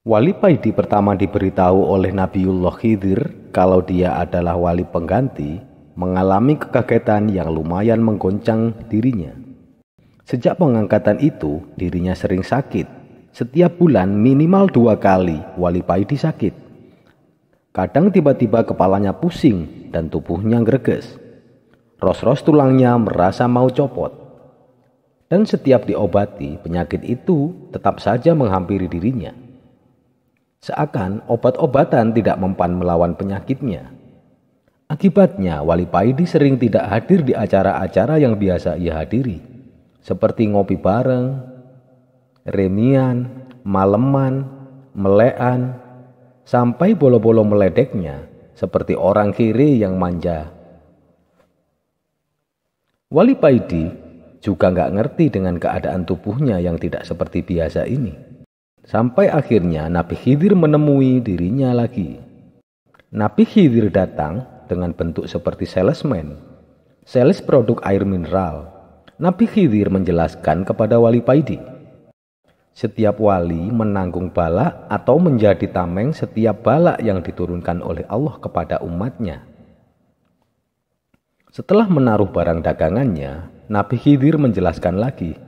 Wali Paidi pertama diberitahu oleh Nabiullah Khidir kalau dia adalah wali pengganti, mengalami kekagetan yang lumayan menggoncang dirinya. Sejak pengangkatan itu, dirinya sering sakit. Setiap bulan minimal 2 kali Wali Paidi sakit. Kadang tiba-tiba kepalanya pusing dan tubuhnya greges. Ros-ros tulangnya merasa mau copot. Dan setiap diobati, penyakit itu tetap saja menghampiri dirinya. Seakan obat-obatan tidak mempan melawan penyakitnya. Akibatnya, Wali Paidi sering tidak hadir di acara-acara yang biasa ia hadiri, seperti ngopi bareng, remian, maleman, melean, sampai bolo-bolo meledeknya seperti orang kiri yang manja. Wali Paidi juga nggak ngerti dengan keadaan tubuhnya yang tidak seperti biasa ini. Sampai akhirnya Nabi Khidir menemui dirinya lagi. Nabi Khidir datang dengan bentuk seperti salesman, sales produk air mineral. Nabi Khidir menjelaskan kepada Wali Paidi, setiap wali menanggung bala atau menjadi tameng setiap bala yang diturunkan oleh Allah kepada umatnya. Setelah menaruh barang dagangannya, Nabi Khidir menjelaskan lagi,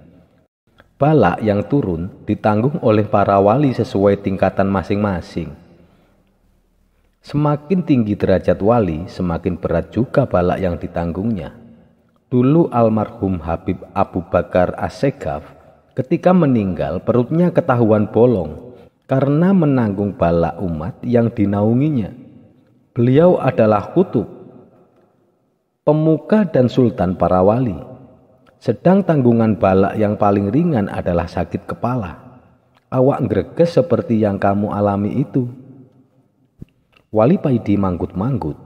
bala yang turun ditanggung oleh para wali sesuai tingkatan masing-masing. Semakin tinggi derajat wali, semakin berat juga bala yang ditanggungnya. Dulu almarhum Habib Abu Bakar As-Segaf ketika meninggal perutnya ketahuan bolong karena menanggung bala umat yang dinaunginya. Beliau adalah kutub, pemuka dan sultan para wali. Sedang tanggungan bala yang paling ringan adalah sakit kepala. Awak greges seperti yang kamu alami itu. Wali Paidi manggut-manggut.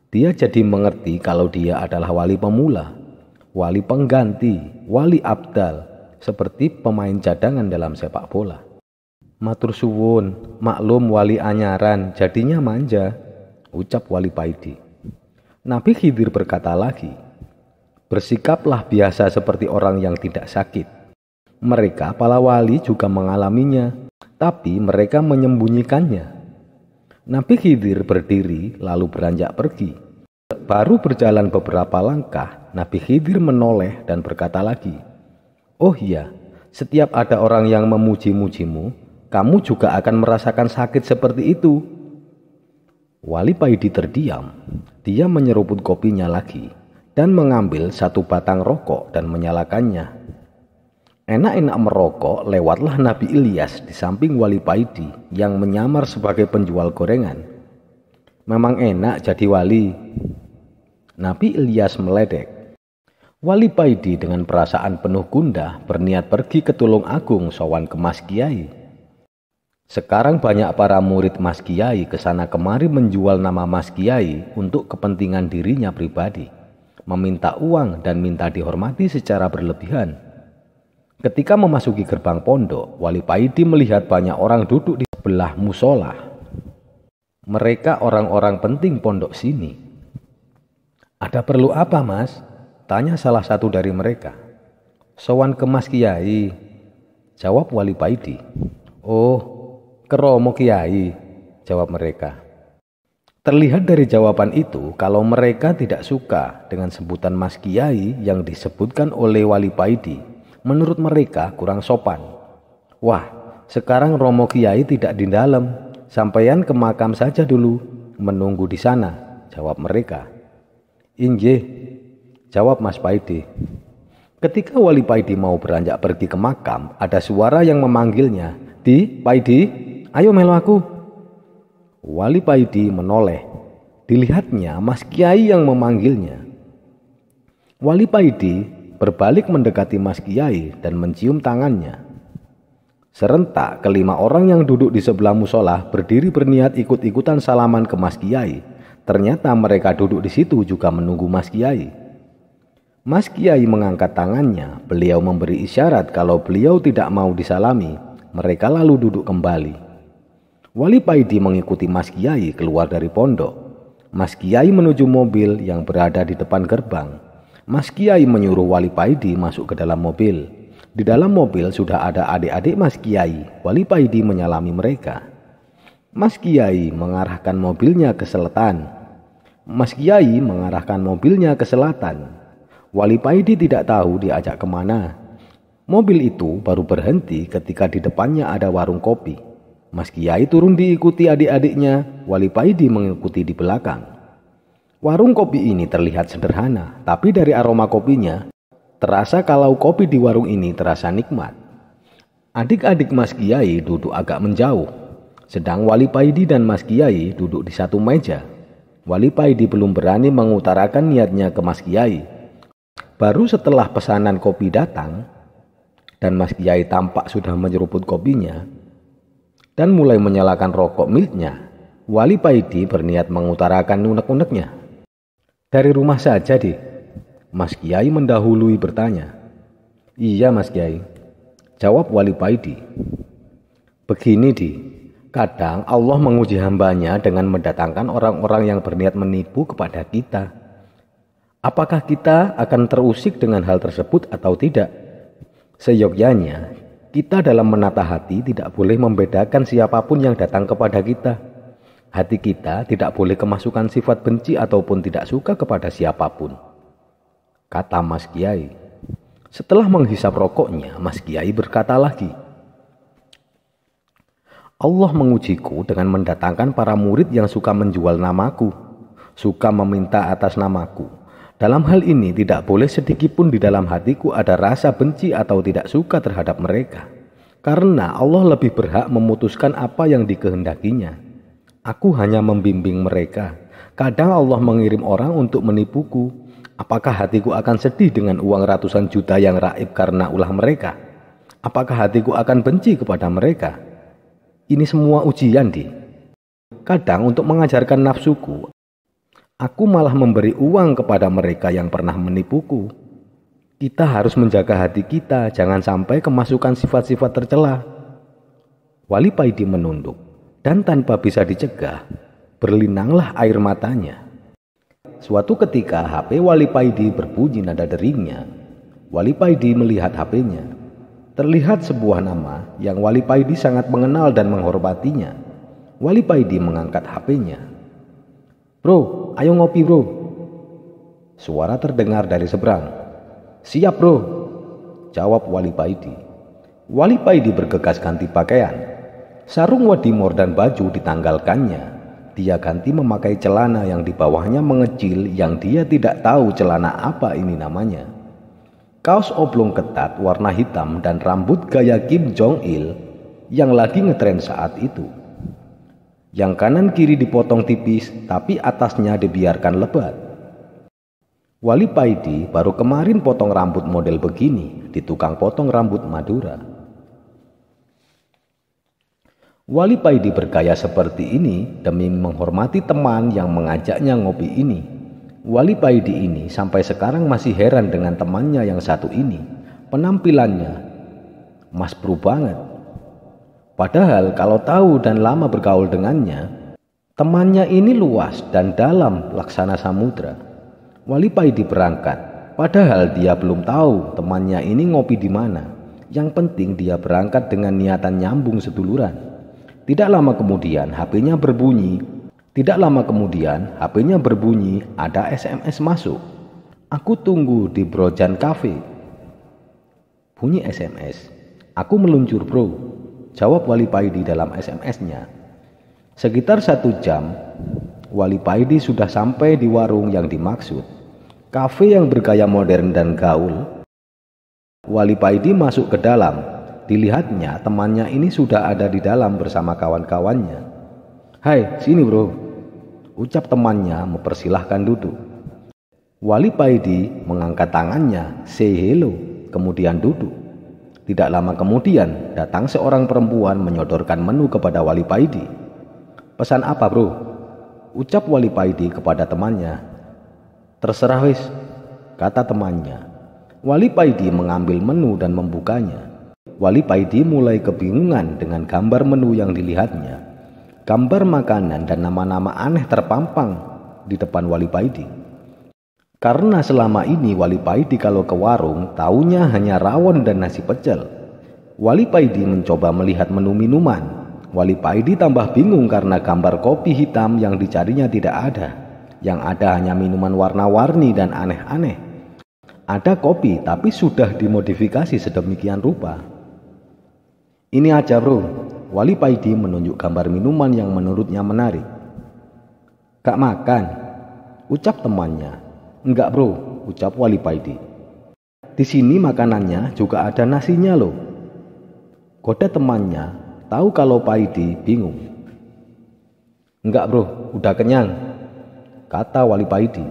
Dia jadi mengerti kalau dia adalah wali pemula, wali pengganti, wali abdal, seperti pemain cadangan dalam sepak bola. Matur suwun, maklum wali anyaran, jadinya manja, ucap Wali Paidi. Nabi Khidir berkata lagi, bersikaplah biasa seperti orang yang tidak sakit. Mereka, para wali juga mengalaminya, tapi mereka menyembunyikannya. Nabi Khidir berdiri lalu beranjak pergi. Baru berjalan beberapa langkah, Nabi Khidir menoleh dan berkata lagi, oh iya, setiap ada orang yang memuji-mujimu, kamu juga akan merasakan sakit seperti itu. Wali Paidi terdiam. Dia menyeruput kopinya lagi dan mengambil satu batang rokok dan menyalakannya. Enak-enak merokok, lewatlah Nabi Ilyas di samping Wali Paidi yang menyamar sebagai penjual gorengan. Memang enak jadi wali. Nabi Ilyas meledek. Wali Paidi dengan perasaan penuh gundah berniat pergi ke Tulung Agung sowan ke Mas Kiai. Sekarang banyak para murid Mas Kiai kesana kemari menjual nama Mas Kiai untuk kepentingan dirinya pribadi, meminta uang dan minta dihormati secara berlebihan. Ketika memasuki gerbang pondok, Wali Paidi melihat banyak orang duduk di sebelah musola. Mereka orang-orang penting pondok sini. Ada perlu apa, Mas? Tanya salah satu dari mereka. Sowan ke Mas Kiai, jawab Wali Paidi. Oh, keromo Kiai, jawab mereka. Terlihat dari jawaban itu kalau mereka tidak suka dengan sebutan Mas Kiai yang disebutkan oleh Wali Paidi. Menurut mereka kurang sopan. Wah, sekarang Romo Kiai tidak di dalam, sampeyan ke makam saja dulu, menunggu di sana, jawab mereka. Inggih, jawab Mas Paidi. Ketika Wali Paidi mau beranjak pergi ke makam, ada suara yang memanggilnya. Di, Paidi, ayo melu aku. Wali Paidi menoleh. Dilihatnya Mas Kiai yang memanggilnya. Wali Paidi berbalik mendekati Mas Kiai dan mencium tangannya. Serentak kelima orang yang duduk di sebelah musola berdiri berniat ikut-ikutan salaman ke Mas Kiai. Ternyata mereka duduk di situ juga menunggu Mas Kiai. Mas Kiai mengangkat tangannya. Beliau memberi isyarat kalau beliau tidak mau disalami. Mereka lalu duduk kembali. Wali Paidi mengikuti Mas Kiai keluar dari pondok. Mas Kiai menuju mobil yang berada di depan gerbang. Mas Kiai menyuruh Wali Paidi masuk ke dalam mobil. Di dalam mobil sudah ada adik-adik Mas Kiai. Wali Paidi menyalami mereka. Mas Kiai mengarahkan mobilnya ke selatan. Mas Kiai mengarahkan mobilnya ke selatan. Wali Paidi tidak tahu diajak kemana. Mobil itu baru berhenti ketika di depannya ada warung kopi. Mas Kiai turun diikuti adik-adiknya. Wali Paidi mengikuti di belakang. Warung kopi ini terlihat sederhana, tapi dari aroma kopinya terasa kalau kopi di warung ini terasa nikmat. Adik-adik Mas Kiai duduk agak menjauh, sedang Wali Paidi dan Mas Kiai duduk di satu meja. Wali Paidi belum berani mengutarakan niatnya ke Mas Kiai. Baru setelah pesanan kopi datang dan Mas Kiai tampak sudah menyeruput kopinya dan mulai menyalakan rokok miliknya, Wali Paidi berniat mengutarakan unek-uneknya. Dari rumah saja, Di. Mas Kiai mendahului bertanya. Iya, Mas Kiai, jawab Wali Paidi. Begini, Di. Kadang Allah menguji hambanya dengan mendatangkan orang-orang yang berniat menipu kepada kita. Apakah kita akan terusik dengan hal tersebut atau tidak? Seyogyanya, kita dalam menata hati tidak boleh membedakan siapapun yang datang kepada kita. Hati kita tidak boleh kemasukan sifat benci ataupun tidak suka kepada siapapun, kata Mas Kiai. Setelah menghisap rokoknya, Mas Kiai berkata lagi, Allah mengujiku dengan mendatangkan para murid yang suka menjual namaku, suka meminta atas namaku. Dalam hal ini tidak boleh sedikitpun di dalam hatiku ada rasa benci atau tidak suka terhadap mereka, karena Allah lebih berhak memutuskan apa yang dikehendakinya. Aku hanya membimbing mereka. Kadang Allah mengirim orang untuk menipuku. Apakah hatiku akan sedih dengan uang ratusan juta yang raib karena ulah mereka? Apakah hatiku akan benci kepada mereka? Ini semua ujian, Di. Kadang untuk mengajarkan nafsuku, aku malah memberi uang kepada mereka yang pernah menipuku. Kita harus menjaga hati kita, jangan sampai kemasukan sifat-sifat tercela. Wali Paidi menunduk. Dan tanpa bisa dicegah, berlinanglah air matanya. Suatu ketika HP Wali Paidi berbunyi nada deringnya. Wali Paidi melihat HP-nya. Terlihat sebuah nama yang Wali Paidi sangat mengenal dan menghormatinya. Wali Paidi mengangkat HP-nya. Bro, ayo ngopi bro. Suara terdengar dari seberang. Siap bro, jawab Wali Paidi. Wali Paidi bergegas ganti pakaian. Sarung wadimor dan baju ditanggalkannya. Dia ganti memakai celana yang di bawahnya mengecil yang dia tidak tahu celana apa ini namanya. Kaos oblong ketat warna hitam dan rambut gaya Kim Jong Il yang lagi ngetren saat itu. Yang kanan kiri dipotong tipis tapi atasnya dibiarkan lebat. Wali Paidi baru kemarin potong rambut model begini di tukang potong rambut Madura. Wali Paidi bergaya seperti ini demi menghormati teman yang mengajaknya ngopi ini. Wali Paidi ini sampai sekarang masih heran dengan temannya yang satu ini. Penampilannya mas bro banget. Padahal kalau tahu dan lama bergaul dengannya, temannya ini luas dan dalam laksana samudra. Wali Paidi berangkat, padahal dia belum tahu temannya ini ngopi di mana. Yang penting dia berangkat dengan niatan nyambung seduluran. Tidak lama kemudian HP-nya berbunyi. Ada SMS masuk. Aku tunggu di Brojan Cafe. Bunyi SMS. Aku meluncur bro, jawab Wali Paidi dalam SMS-nya. Sekitar 1 jam, Wali Paidi sudah sampai di warung yang dimaksud. Kafe yang bergaya modern dan gaul. Wali Paidi masuk ke dalam. Dilihatnya temannya ini sudah ada di dalam bersama kawan-kawannya. Hai, sini bro, ucap temannya mempersilahkan duduk. Wali Paidi mengangkat tangannya, say hello, kemudian duduk. Tidak lama kemudian datang seorang perempuan menyodorkan menu kepada Wali Paidi. Pesan apa bro? Ucap Wali Paidi kepada temannya. Terserah wis, kata temannya. Wali Paidi mengambil menu dan membukanya. Wali Paidi mulai kebingungan dengan gambar menu yang dilihatnya. Gambar makanan dan nama-nama aneh terpampang di depan Wali Paidi. Karena selama ini Wali Paidi kalau ke warung taunya hanya rawon dan nasi pecel. Wali Paidi mencoba melihat menu minuman. Wali Paidi tambah bingung karena gambar kopi hitam yang dicarinya tidak ada. Yang ada hanya minuman warna-warni dan aneh-aneh. Ada kopi tapi sudah dimodifikasi sedemikian rupa. Ini aja bro. Wali Paidi menunjuk gambar minuman yang menurutnya menarik. Gak makan? Ucap temannya. Enggak bro, ucap Wali Paidi. Di sini makanannya juga ada nasinya loh. Goda temannya, tahu kalau Paidi bingung. Enggak bro, udah kenyang, kata Wali Paidi.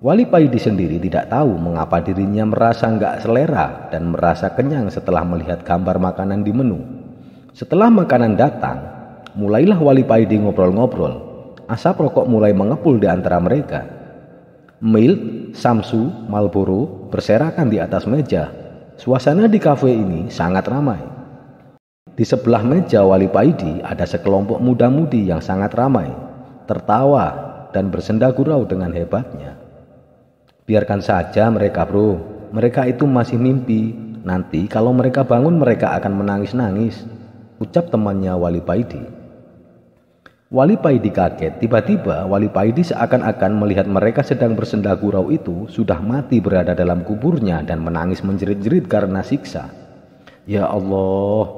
Wali Paidi sendiri tidak tahu mengapa dirinya merasa enggak selera dan merasa kenyang setelah melihat gambar makanan di menu. Setelah makanan datang, mulailah Wali Paidi ngobrol-ngobrol. Asap rokok mulai mengepul di antara mereka. Milt, Samsu, Marlboro berserakan di atas meja. Suasana di kafe ini sangat ramai. Di sebelah meja Wali Paidi ada sekelompok muda-mudi yang sangat ramai, tertawa dan bersenda gurau dengan hebatnya. Biarkan saja mereka bro, mereka itu masih mimpi. Nanti kalau mereka bangun mereka akan menangis-nangis, ucap temannya Wali Paidi. Wali Paidi kaget, tiba-tiba Wali Paidi seakan-akan melihat mereka sedang bersenda gurau itu sudah mati berada dalam kuburnya dan menangis menjerit-jerit karena siksa. Ya Allah,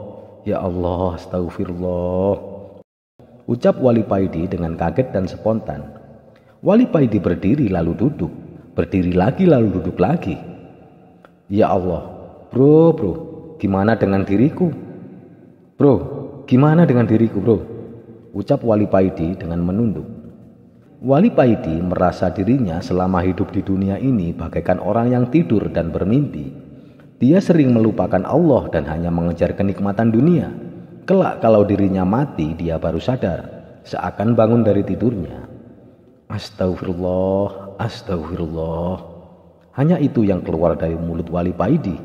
astagfirullah, ucap Wali Paidi dengan kaget dan spontan. Wali Paidi berdiri lalu duduk, berdiri lagi lalu duduk lagi. Ya Allah, bro, gimana dengan diriku? Bro, gimana dengan diriku bro? Ucap Wali Paidi dengan menunduk. Wali Paidi merasa dirinya selama hidup di dunia ini bagaikan orang yang tidur dan bermimpi. Dia sering melupakan Allah dan hanya mengejar kenikmatan dunia. Kelak kalau dirinya mati dia baru sadar, seakan bangun dari tidurnya. Astagfirullah, astagfirullah. Hanya itu yang keluar dari mulut Wali Paidi.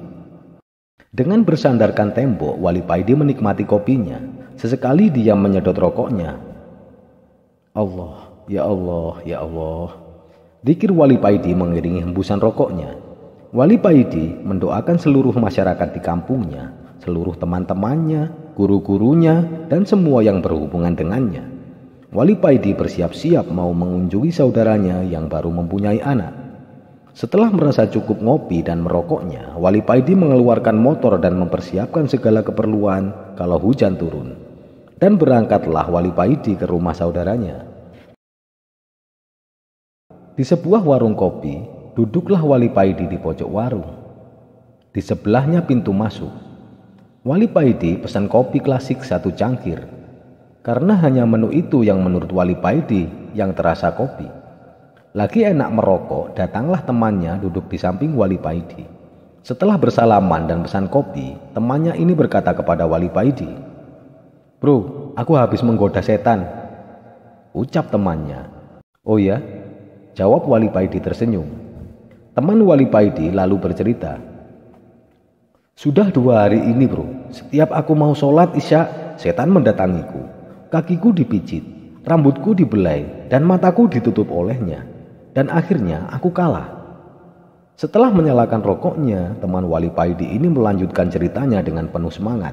Dengan bersandarkan tembok, Wali Paidi menikmati kopinya. Sesekali dia menyedot rokoknya. Allah, ya Allah, ya Allah. Dzikir Wali Paidi mengiringi hembusan rokoknya. Wali Paidi mendoakan seluruh masyarakat di kampungnya, seluruh teman-temannya, guru-gurunya, dan semua yang berhubungan dengannya. Wali Paidi bersiap-siap mau mengunjungi saudaranya yang baru mempunyai anak. Setelah merasa cukup ngopi dan merokoknya, Wali Paidi mengeluarkan motor dan mempersiapkan segala keperluan kalau hujan turun. Dan berangkatlah Wali Paidi ke rumah saudaranya. Di sebuah warung kopi, duduklah Wali Paidi di pojok warung. Di sebelahnya pintu masuk. Wali Paidi pesan kopi klasik 1 cangkir. Karena hanya menu itu yang menurut Wali Paidi yang terasa kopi. Lagi enak merokok, datanglah temannya duduk di samping Wali Paidi. Setelah bersalaman dan pesan kopi, temannya ini berkata kepada Wali Paidi, "Bro, aku habis menggoda setan," ucap temannya. "Oh ya?" jawab Wali Paidi tersenyum. Teman Wali Paidi lalu bercerita, "Sudah 2 hari ini bro, setiap aku mau sholat isya, setan mendatangiku. Kakiku dipijit, rambutku dibelai, dan mataku ditutup olehnya. Dan akhirnya aku kalah." Setelah menyalakan rokoknya, teman Wali Paidi ini melanjutkan ceritanya dengan penuh semangat.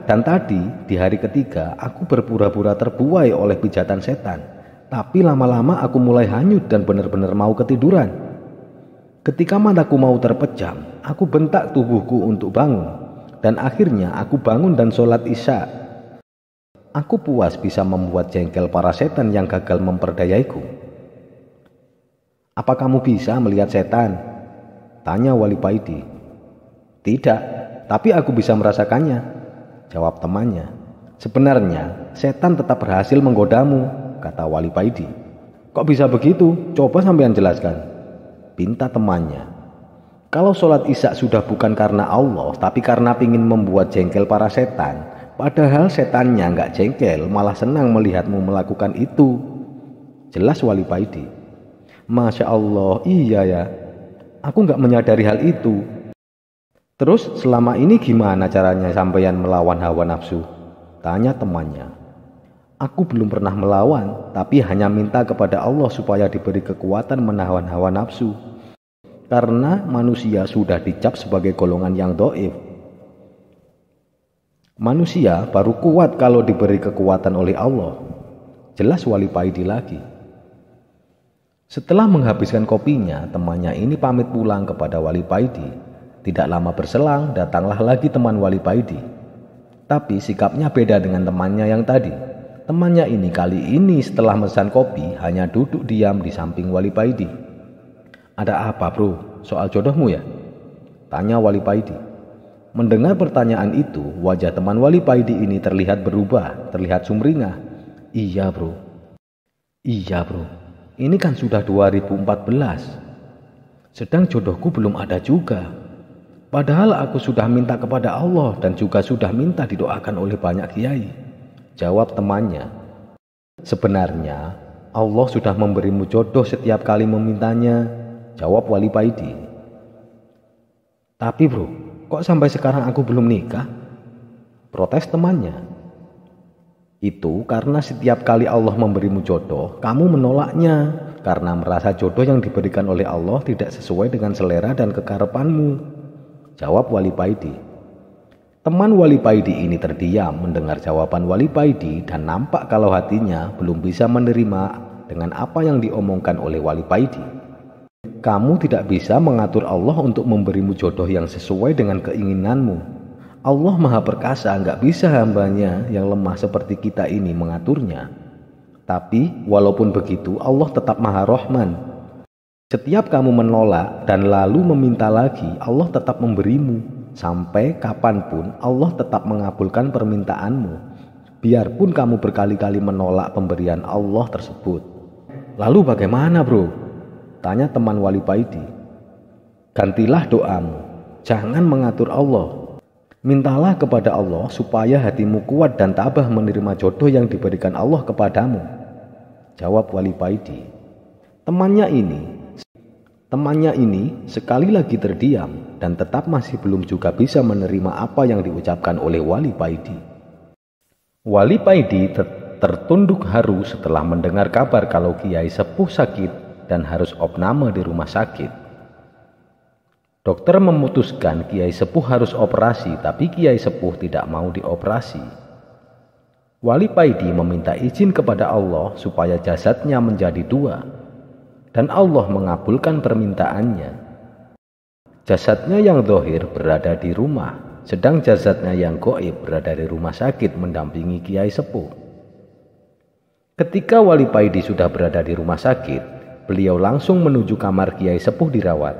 "Dan tadi, di hari ketiga, aku berpura-pura terbuai oleh pijatan setan. Tapi lama-lama aku mulai hanyut dan benar-benar mau ketiduran. Ketika mataku mau terpejam, aku bentak tubuhku untuk bangun. Dan akhirnya aku bangun dan sholat isya. Aku puas bisa membuat jengkel para setan yang gagal memperdayaiku." "Apa kamu bisa melihat setan?" tanya Wali Paidi. "Tidak, tapi aku bisa merasakannya," jawab temannya. "Sebenarnya setan tetap berhasil menggodamu," kata Wali Paidi. "Kok bisa begitu? Coba sampean jelaskan," pinta temannya. "Kalau sholat isya sudah bukan karena Allah, tapi karena ingin membuat jengkel para setan, padahal setannya nggak jengkel, malah senang melihatmu melakukan itu," jelas Wali Paidi. "Masya Allah, iya ya, aku nggak menyadari hal itu. Terus selama ini gimana caranya sampeyan melawan hawa nafsu?" tanya temannya. Aku belum pernah melawan, tapi hanya minta kepada Allah supaya diberi kekuatan menahan hawa nafsu. Karena manusia sudah dicap sebagai golongan yang dhaif. Manusia baru kuat kalau diberi kekuatan oleh Allah. Jelas Wali Paidi lagi. Setelah menghabiskan kopinya, temannya ini pamit pulang kepada Wali Paidi. Tidak lama berselang, datanglah lagi teman Wali Paidi. Tapi sikapnya beda dengan temannya yang tadi. Temannya ini kali ini setelah memesan kopi hanya duduk diam di samping Wali Paidi. "Ada apa bro? Soal jodohmu ya?" tanya Wali Paidi. Mendengar pertanyaan itu, wajah teman Wali Paidi ini terlihat berubah, terlihat sumringah. Iya bro, ini kan sudah 2014. Sedang jodohku belum ada juga. Padahal aku sudah minta kepada Allah dan juga sudah minta didoakan oleh banyak kiai, jawab temannya. Sebenarnya Allah sudah memberimu jodoh setiap kali memintanya, jawab Wali Paidi. Tapi bro, kok sampai sekarang aku belum nikah? Protes temannya. Itu karena setiap kali Allah memberimu jodoh, kamu menolaknya karena merasa jodoh yang diberikan oleh Allah tidak sesuai dengan selera dan kekarepanmu, jawab Wali Paidi. Teman Wali Paidi ini terdiam mendengar jawaban Wali Paidi dan nampak kalau hatinya belum bisa menerima dengan apa yang diomongkan oleh Wali Paidi. Kamu tidak bisa mengatur Allah untuk memberimu jodoh yang sesuai dengan keinginanmu. Allah Maha Perkasa, nggak bisa hambanya yang lemah seperti kita ini mengaturnya. Tapi walaupun begitu Allah tetap Maha Rahman. Setiap kamu menolak dan lalu meminta lagi, Allah tetap memberimu. Sampai kapanpun Allah tetap mengabulkan permintaanmu, biarpun kamu berkali-kali menolak pemberian Allah tersebut. Lalu bagaimana bro? Tanya teman Wali Paidi. Gantilah doamu, jangan mengatur Allah. Mintalah kepada Allah supaya hatimu kuat dan tabah menerima jodoh yang diberikan Allah kepadamu, jawab Wali Paidi. Temannya ini sekali lagi terdiam dan tetap masih belum juga bisa menerima apa yang diucapkan oleh Wali Paidi. Wali Paidi tertunduk haru setelah mendengar kabar kalau Kiai Sepuh sakit dan harus opname di rumah sakit. Dokter memutuskan Kiai Sepuh harus operasi, tapi Kiai Sepuh tidak mau dioperasi. Wali Paidi meminta izin kepada Allah supaya jasadnya menjadi dua. Dan Allah mengabulkan permintaannya. Jasadnya yang zahir berada di rumah, sedang jasadnya yang gaib berada di rumah sakit mendampingi Kiai Sepuh. Ketika Wali Paidi sudah berada di rumah sakit, beliau langsung menuju kamar Kiai Sepuh dirawat.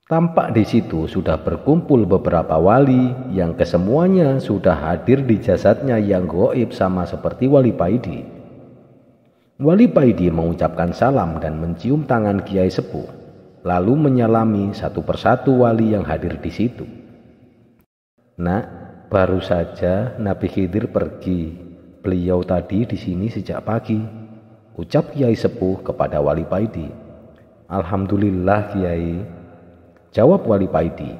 Tampak di situ sudah berkumpul beberapa wali yang kesemuanya sudah hadir di jasadnya yang gaib sama seperti Wali Paidi. Wali Paidi mengucapkan salam dan mencium tangan Kiai Sepuh, lalu menyalami satu persatu wali yang hadir di situ. Nak, baru saja Nabi Khidir pergi. Beliau tadi di sini sejak pagi, ucap Kiai Sepuh kepada Wali Paidi. Alhamdulillah Kiai, jawab Wali Paidi.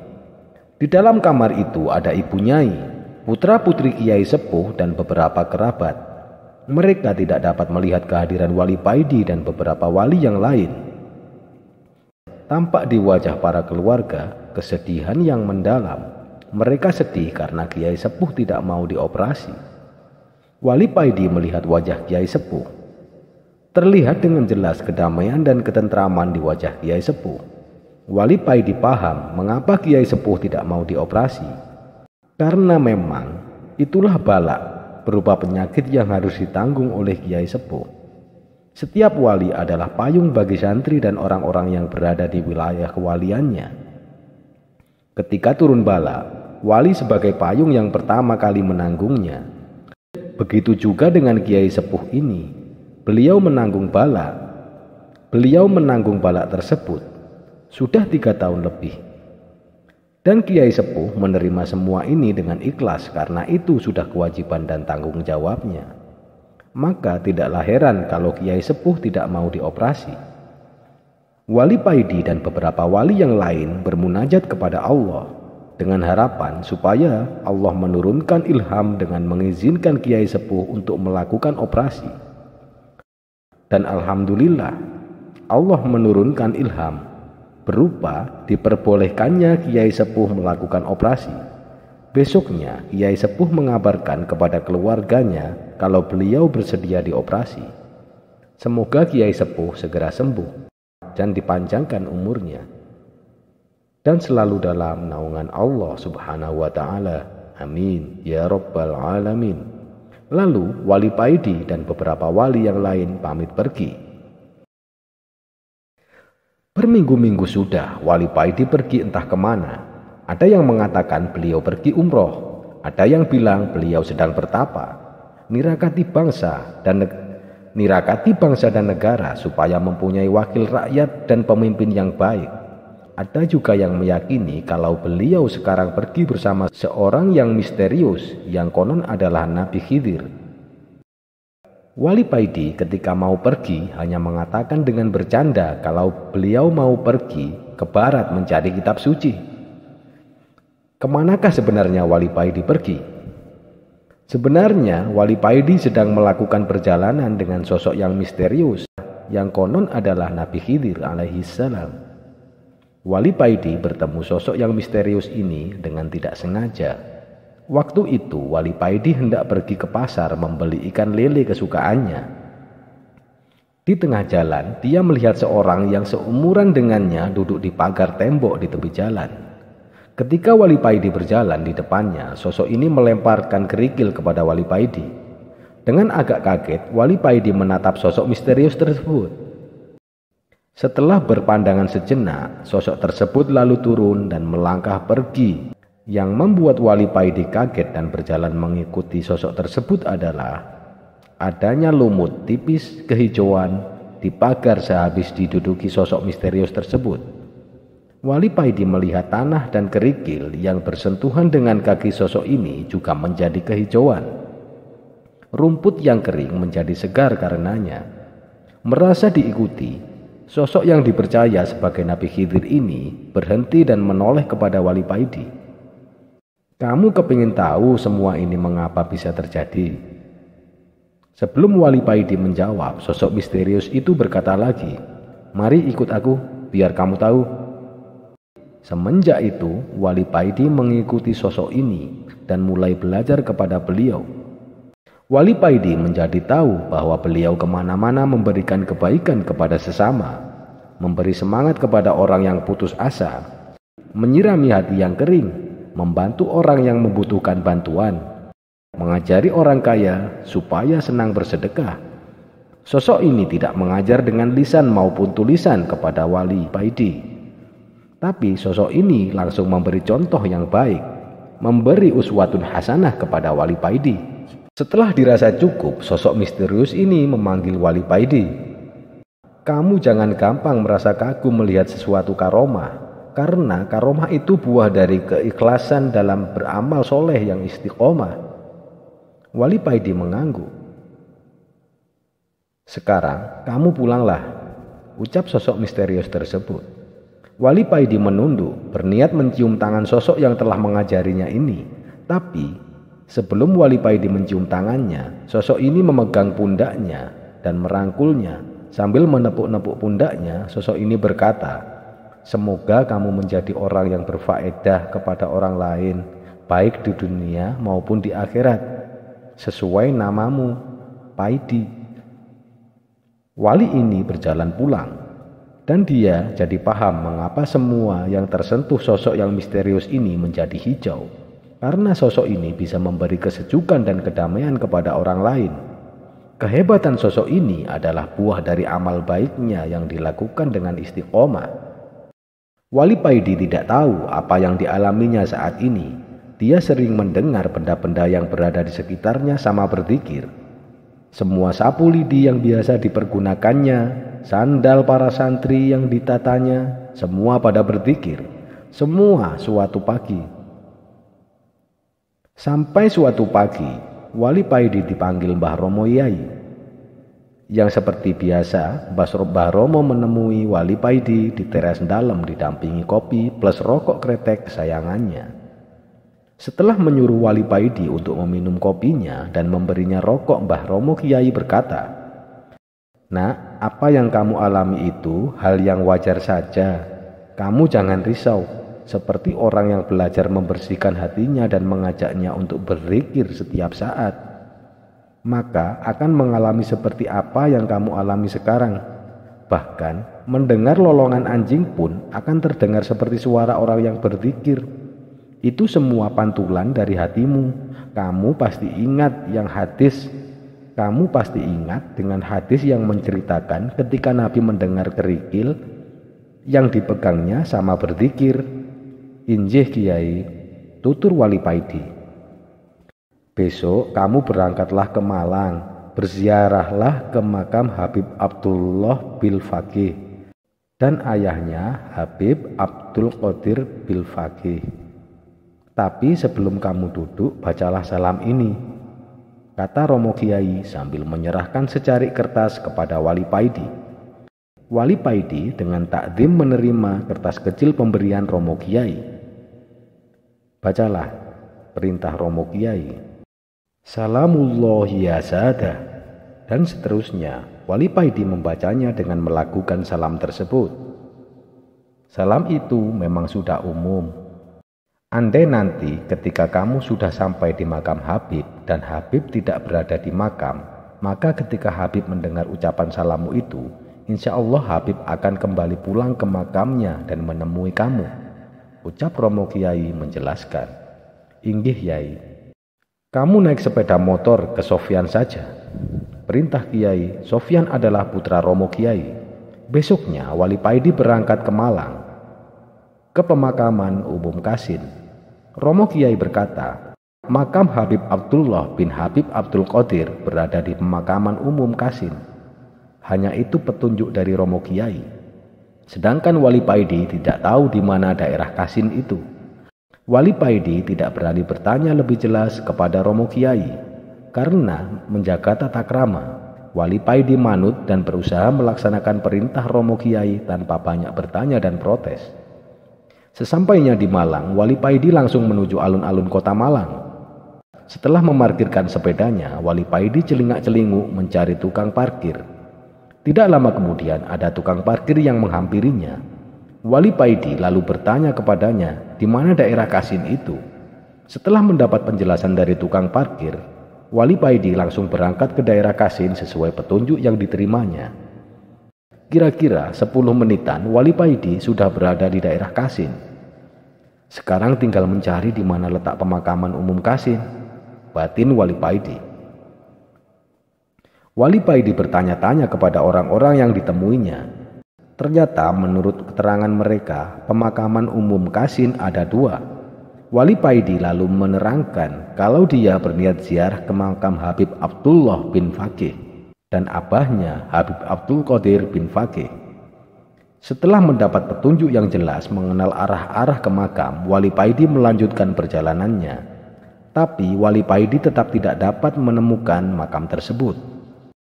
Di dalam kamar itu ada Ibu Nyai, putra putri Kiai Sepuh dan beberapa kerabat. Mereka tidak dapat melihat kehadiran Wali Paidi dan beberapa wali yang lain. Tampak di wajah para keluarga kesedihan yang mendalam. Mereka sedih karena Kiai Sepuh tidak mau dioperasi. Wali Paidi melihat wajah Kiai Sepuh. Terlihat dengan jelas kedamaian dan ketentraman di wajah Kiai Sepuh. Wali Paidi paham mengapa Kiai Sepuh tidak mau dioperasi. Karena memang itulah bala berupa penyakit yang harus ditanggung oleh Kiai Sepuh. Setiap wali adalah payung bagi santri dan orang-orang yang berada di wilayah kewaliannya. Ketika turun bala, wali sebagai payung yang pertama kali menanggungnya. Begitu juga dengan Kiai Sepuh ini. Beliau menanggung bala tersebut sudah 3 tahun lebih. Dan Kiai Sepuh menerima semua ini dengan ikhlas karena itu sudah kewajiban dan tanggung jawabnya. Maka tidaklah heran kalau Kiai Sepuh tidak mau dioperasi. Wali Paidi dan beberapa wali yang lain bermunajat kepada Allah. dengan harapan supaya Allah menurunkan ilham dengan mengizinkan Kiai Sepuh untuk melakukan operasi. Dan alhamdulillah, Allah menurunkan ilham berupa diperbolehkannya Kiai Sepuh melakukan operasi. Besoknya Kiai Sepuh mengabarkan kepada keluarganya kalau beliau bersedia dioperasi. Semoga Kiai Sepuh segera sembuh dan dipanjangkan umurnya, dan selalu dalam naungan Allah Subhanahu wa Ta'ala. Amin ya Rabbal Alamin. Lalu Wali Paidi dan beberapa wali yang lain pamit pergi. Berminggu-minggu sudah Wali Paidi pergi entah kemana. Ada yang mengatakan beliau pergi umroh, ada yang bilang beliau sedang bertapa, nirakati bangsa dan negara supaya mempunyai wakil rakyat dan pemimpin yang baik. Ada juga yang meyakini kalau beliau sekarang pergi bersama seorang yang misterius yang konon adalah Nabi Khidir. Wali Paidi ketika mau pergi hanya mengatakan dengan bercanda kalau beliau mau pergi ke barat mencari kitab suci. Kemanakah sebenarnya Wali Paidi pergi? Sebenarnya Wali Paidi sedang melakukan perjalanan dengan sosok yang misterius yang konon adalah Nabi Khidir alaihi salam. Wali Paidi bertemu sosok yang misterius ini dengan tidak sengaja. Waktu itu Wali Paidi hendak pergi ke pasar membeli ikan lele kesukaannya. Di tengah jalan dia melihat seorang yang seumuran dengannya duduk di pagar tembok di tepi jalan. Ketika Wali Paidi berjalan di depannya, sosok ini melemparkan kerikil kepada Wali Paidi. Dengan agak kaget, Wali Paidi menatap sosok misterius tersebut. Setelah berpandangan sejenak, sosok tersebut lalu turun dan melangkah pergi. Yang membuat Wali Paidi kaget dan berjalan mengikuti sosok tersebut adalah adanya lumut tipis kehijauan di pagar sehabis diduduki sosok misterius tersebut. Wali Paidi melihat tanah dan kerikil yang bersentuhan dengan kaki sosok ini juga menjadi kehijauan. Rumput yang kering menjadi segar karenanya. Merasa diikuti, sosok yang dipercaya sebagai Nabi Khidir ini berhenti dan menoleh kepada Wali Paidi. Kamu kepingin tahu semua ini mengapa bisa terjadi? Sebelum Wali Paidi menjawab, sosok misterius itu berkata lagi, mari ikut aku, biar kamu tahu. Semenjak itu, Wali Paidi mengikuti sosok ini dan mulai belajar kepada beliau. Wali Paidi menjadi tahu bahwa beliau kemana-mana memberikan kebaikan kepada sesama, memberi semangat kepada orang yang putus asa, menyirami hati yang kering, membantu orang yang membutuhkan bantuan, mengajari orang kaya supaya senang bersedekah. Sosok ini tidak mengajar dengan lisan maupun tulisan kepada Wali Paidi, tapi sosok ini langsung memberi contoh yang baik, memberi uswatun hasanah kepada Wali Paidi. Setelah dirasa cukup, sosok misterius ini memanggil Wali Paidi. Kamu jangan gampang merasa kagum melihat sesuatu karomah, karena karomah itu buah dari keikhlasan dalam beramal soleh yang istiqomah. Wali Paidi mengangguk. Sekarang kamu pulanglah, ucap sosok misterius tersebut. Wali Paidi menunduk, berniat mencium tangan sosok yang telah mengajarinya ini. Tapi sebelum Wali Paidi mencium tangannya, sosok ini memegang pundaknya dan merangkulnya. Sambil menepuk-nepuk pundaknya, sosok ini berkata, semoga kamu menjadi orang yang berfaedah kepada orang lain, baik di dunia maupun di akhirat, sesuai namamu, Paidi. Wali ini berjalan pulang, dan dia jadi paham mengapa semua yang tersentuh sosok yang misterius ini menjadi hijau. Karena sosok ini bisa memberi kesejukan dan kedamaian kepada orang lain. Kehebatan sosok ini adalah buah dari amal baiknya yang dilakukan dengan istiqomah. Wali Paidi tidak tahu apa yang dialaminya saat ini. Dia sering mendengar benda-benda yang berada di sekitarnya sama berzikir. Semua sapu lidi yang biasa dipergunakannya, sandal para santri yang ditatanya, semua pada berzikir. Semua suatu pagi. Sampai suatu pagi, Wali Paidi dipanggil Mbah Romo Yai. Yang seperti biasa, Mbah Romo menemui Wali Paidi di teras dalam didampingi kopi plus rokok kretek kesayangannya. Setelah menyuruh Wali Paidi untuk meminum kopinya dan memberinya rokok, Mbah Romo Kiai berkata, "Nak, apa yang kamu alami itu hal yang wajar saja. Kamu jangan risau, seperti orang yang belajar membersihkan hatinya dan mengajaknya untuk berzikir setiap saat. Maka akan mengalami seperti apa yang kamu alami sekarang. Bahkan mendengar lolongan anjing pun akan terdengar seperti suara orang yang berzikir. Itu semua pantulan dari hatimu. Kamu pasti ingat dengan hadis yang menceritakan ketika Nabi mendengar kerikil yang dipegangnya sama berzikir." "Injih Kiai," tutur Wali Paidi. "Besok kamu berangkatlah ke Malang, berziarahlah ke makam Habib Abdullah bil Faqih dan ayahnya Habib Abdul Qadir bil Faqih. Tapi sebelum kamu duduk, bacalah salam ini," kata Romo Kiai sambil menyerahkan secarik kertas kepada Wali Paidi. Wali Paidi dengan takdim menerima kertas kecil pemberian Romo Kiai. "Bacalah," perintah Romo Kiai. "Salamullahi ya sadah," dan seterusnya. Wali Paidi membacanya dengan melakukan salam tersebut. Salam itu memang sudah umum. Andai nanti ketika kamu sudah sampai di makam Habib dan Habib tidak berada di makam, maka ketika Habib mendengar ucapan salammu itu, insya Allah Habib akan kembali pulang ke makamnya dan menemui kamu, ucap Romo Kiai menjelaskan. "Inggih Yai. Kamu naik sepeda motor ke Sofyan saja," perintah Kiai. Sofyan adalah putra Romo Kiai. Besoknya Wali Paidi berangkat ke Malang, ke pemakaman umum Kasin. Romo Kiai berkata, makam Habib Abdullah bin Habib Abdul Qadir berada di pemakaman umum Kasin. Hanya itu petunjuk dari Romo Kiai. Sedangkan Wali Paidi tidak tahu di mana daerah Kasin itu. Wali Paidi tidak berani bertanya lebih jelas kepada Romo Kiai karena menjaga tata krama. Wali Paidi manut dan berusaha melaksanakan perintah Romo Kiai tanpa banyak bertanya dan protes. Sesampainya di Malang, Wali Paidi langsung menuju alun-alun kota Malang. Setelah memarkirkan sepedanya, Wali Paidi celingak-celinguk mencari tukang parkir. Tidak lama kemudian ada tukang parkir yang menghampirinya. Wali Paidi lalu bertanya kepadanya di mana daerah Kasin itu. Setelah mendapat penjelasan dari tukang parkir, Wali Paidi langsung berangkat ke daerah Kasin sesuai petunjuk yang diterimanya. Kira-kira 10 menitan Wali Paidi sudah berada di daerah Kasin. Sekarang tinggal mencari di mana letak pemakaman umum Kasin, batin Wali Paidi. Wali Paidi bertanya-tanya kepada orang-orang yang ditemuinya. Ternyata menurut keterangan mereka, pemakaman umum Kasin ada 2. Wali Paidi lalu menerangkan kalau dia berniat ziarah ke makam Habib Abdullah bin Faqih dan abahnya Habib Abdul Qadir bin Faqih. Setelah mendapat petunjuk yang jelas mengenal arah-arah ke makam, Wali Paidi melanjutkan perjalanannya. Tapi Wali Paidi tetap tidak dapat menemukan makam tersebut.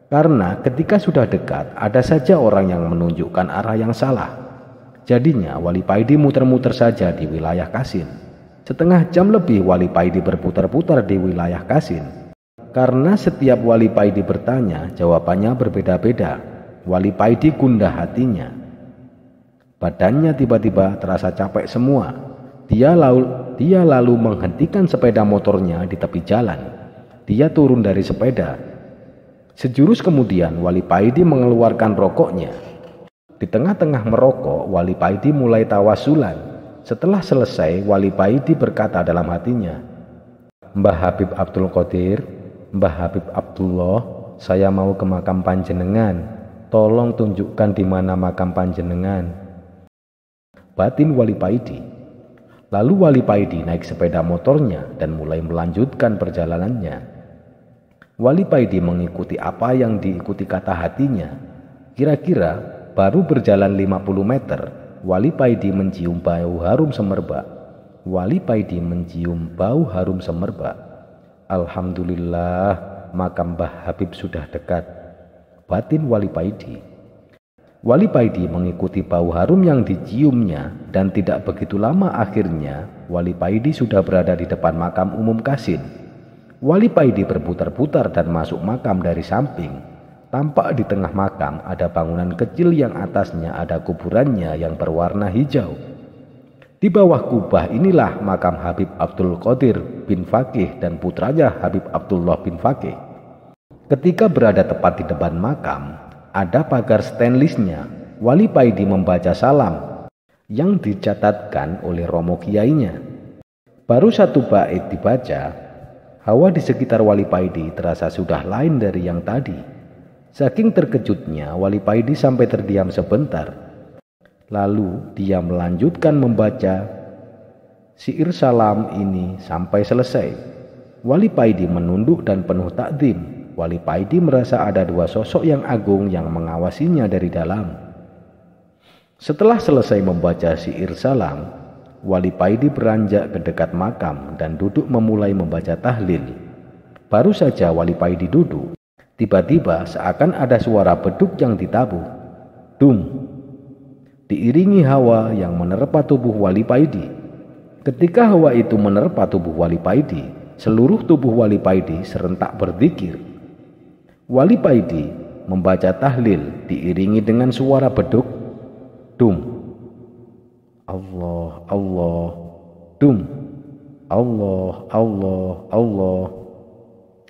Karena ketika sudah dekat, ada saja orang yang menunjukkan arah yang salah. Jadinya Wali Paidi muter-muter saja di wilayah Kasin. Setengah jam lebih Wali Paidi berputar-putar di wilayah Kasin. Karena setiap Wali Paidi bertanya, jawabannya berbeda-beda. Wali Paidi gundah hatinya. Badannya tiba-tiba terasa capek semua. Dia lalu menghentikan sepeda motornya di tepi jalan. Dia turun dari sepeda. Sejurus kemudian Wali Paidi mengeluarkan rokoknya. Di tengah-tengah merokok, Wali Paidi mulai tawasulan. Setelah selesai, Wali Paidi berkata dalam hatinya, "Mbah Habib Abdul Qadir, Mbah Habib Abdullah, saya mau ke makam panjenengan. Tolong tunjukkan di mana makam panjenengan," batin Wali Paidi. Lalu Wali Paidi naik sepeda motornya dan mulai melanjutkan perjalanannya. Wali Paidi mengikuti apa yang diikuti kata hatinya. Kira-kira baru berjalan 50 meter, Wali Paidi mencium bau harum semerbak. Wali Paidi mencium bau harum semerbak. Alhamdulillah, makam Mbah Habib sudah dekat, batin Wali Paidi. Wali Paidi mengikuti bau harum yang diciumnya dan tidak begitu lama akhirnya Wali Paidi sudah berada di depan makam umum Qasin. Wali Paidi berputar-putar dan masuk makam dari samping. Tampak di tengah makam ada bangunan kecil yang atasnya ada kuburannya yang berwarna hijau. Di bawah kubah inilah makam Habib Abdul Qadir bin Faqih dan putranya Habib Abdullah bin Faqih. Ketika berada tepat di depan makam, ada pagar stainlessnya. Wali Paidi membaca salam yang dicatatkan oleh romo kiainya. Baru satu bait dibaca, hawa di sekitar Wali Paidi terasa sudah lain dari yang tadi. Saking terkejutnya, Wali Paidi sampai terdiam sebentar. Lalu dia melanjutkan membaca syair salam ini sampai selesai. Wali Paidi menunduk dan penuh takdim. Wali Paidi merasa ada dua sosok yang agung yang mengawasinya dari dalam. Setelah selesai membaca syair salam, Wali Paidi beranjak ke dekat makam dan duduk memulai membaca tahlil. Baru saja Wali Paidi duduk, tiba-tiba seakan ada suara beduk yang ditabuh. Dum! Diiringi hawa yang menerpa tubuh Wali Paidi. Ketika hawa itu menerpa tubuh Wali Paidi, seluruh tubuh Wali Paidi serentak berzikir. Wali Paidi membaca tahlil diiringi dengan suara beduk. Dum! Allah, Allah, dum! Allah, Allah, Allah.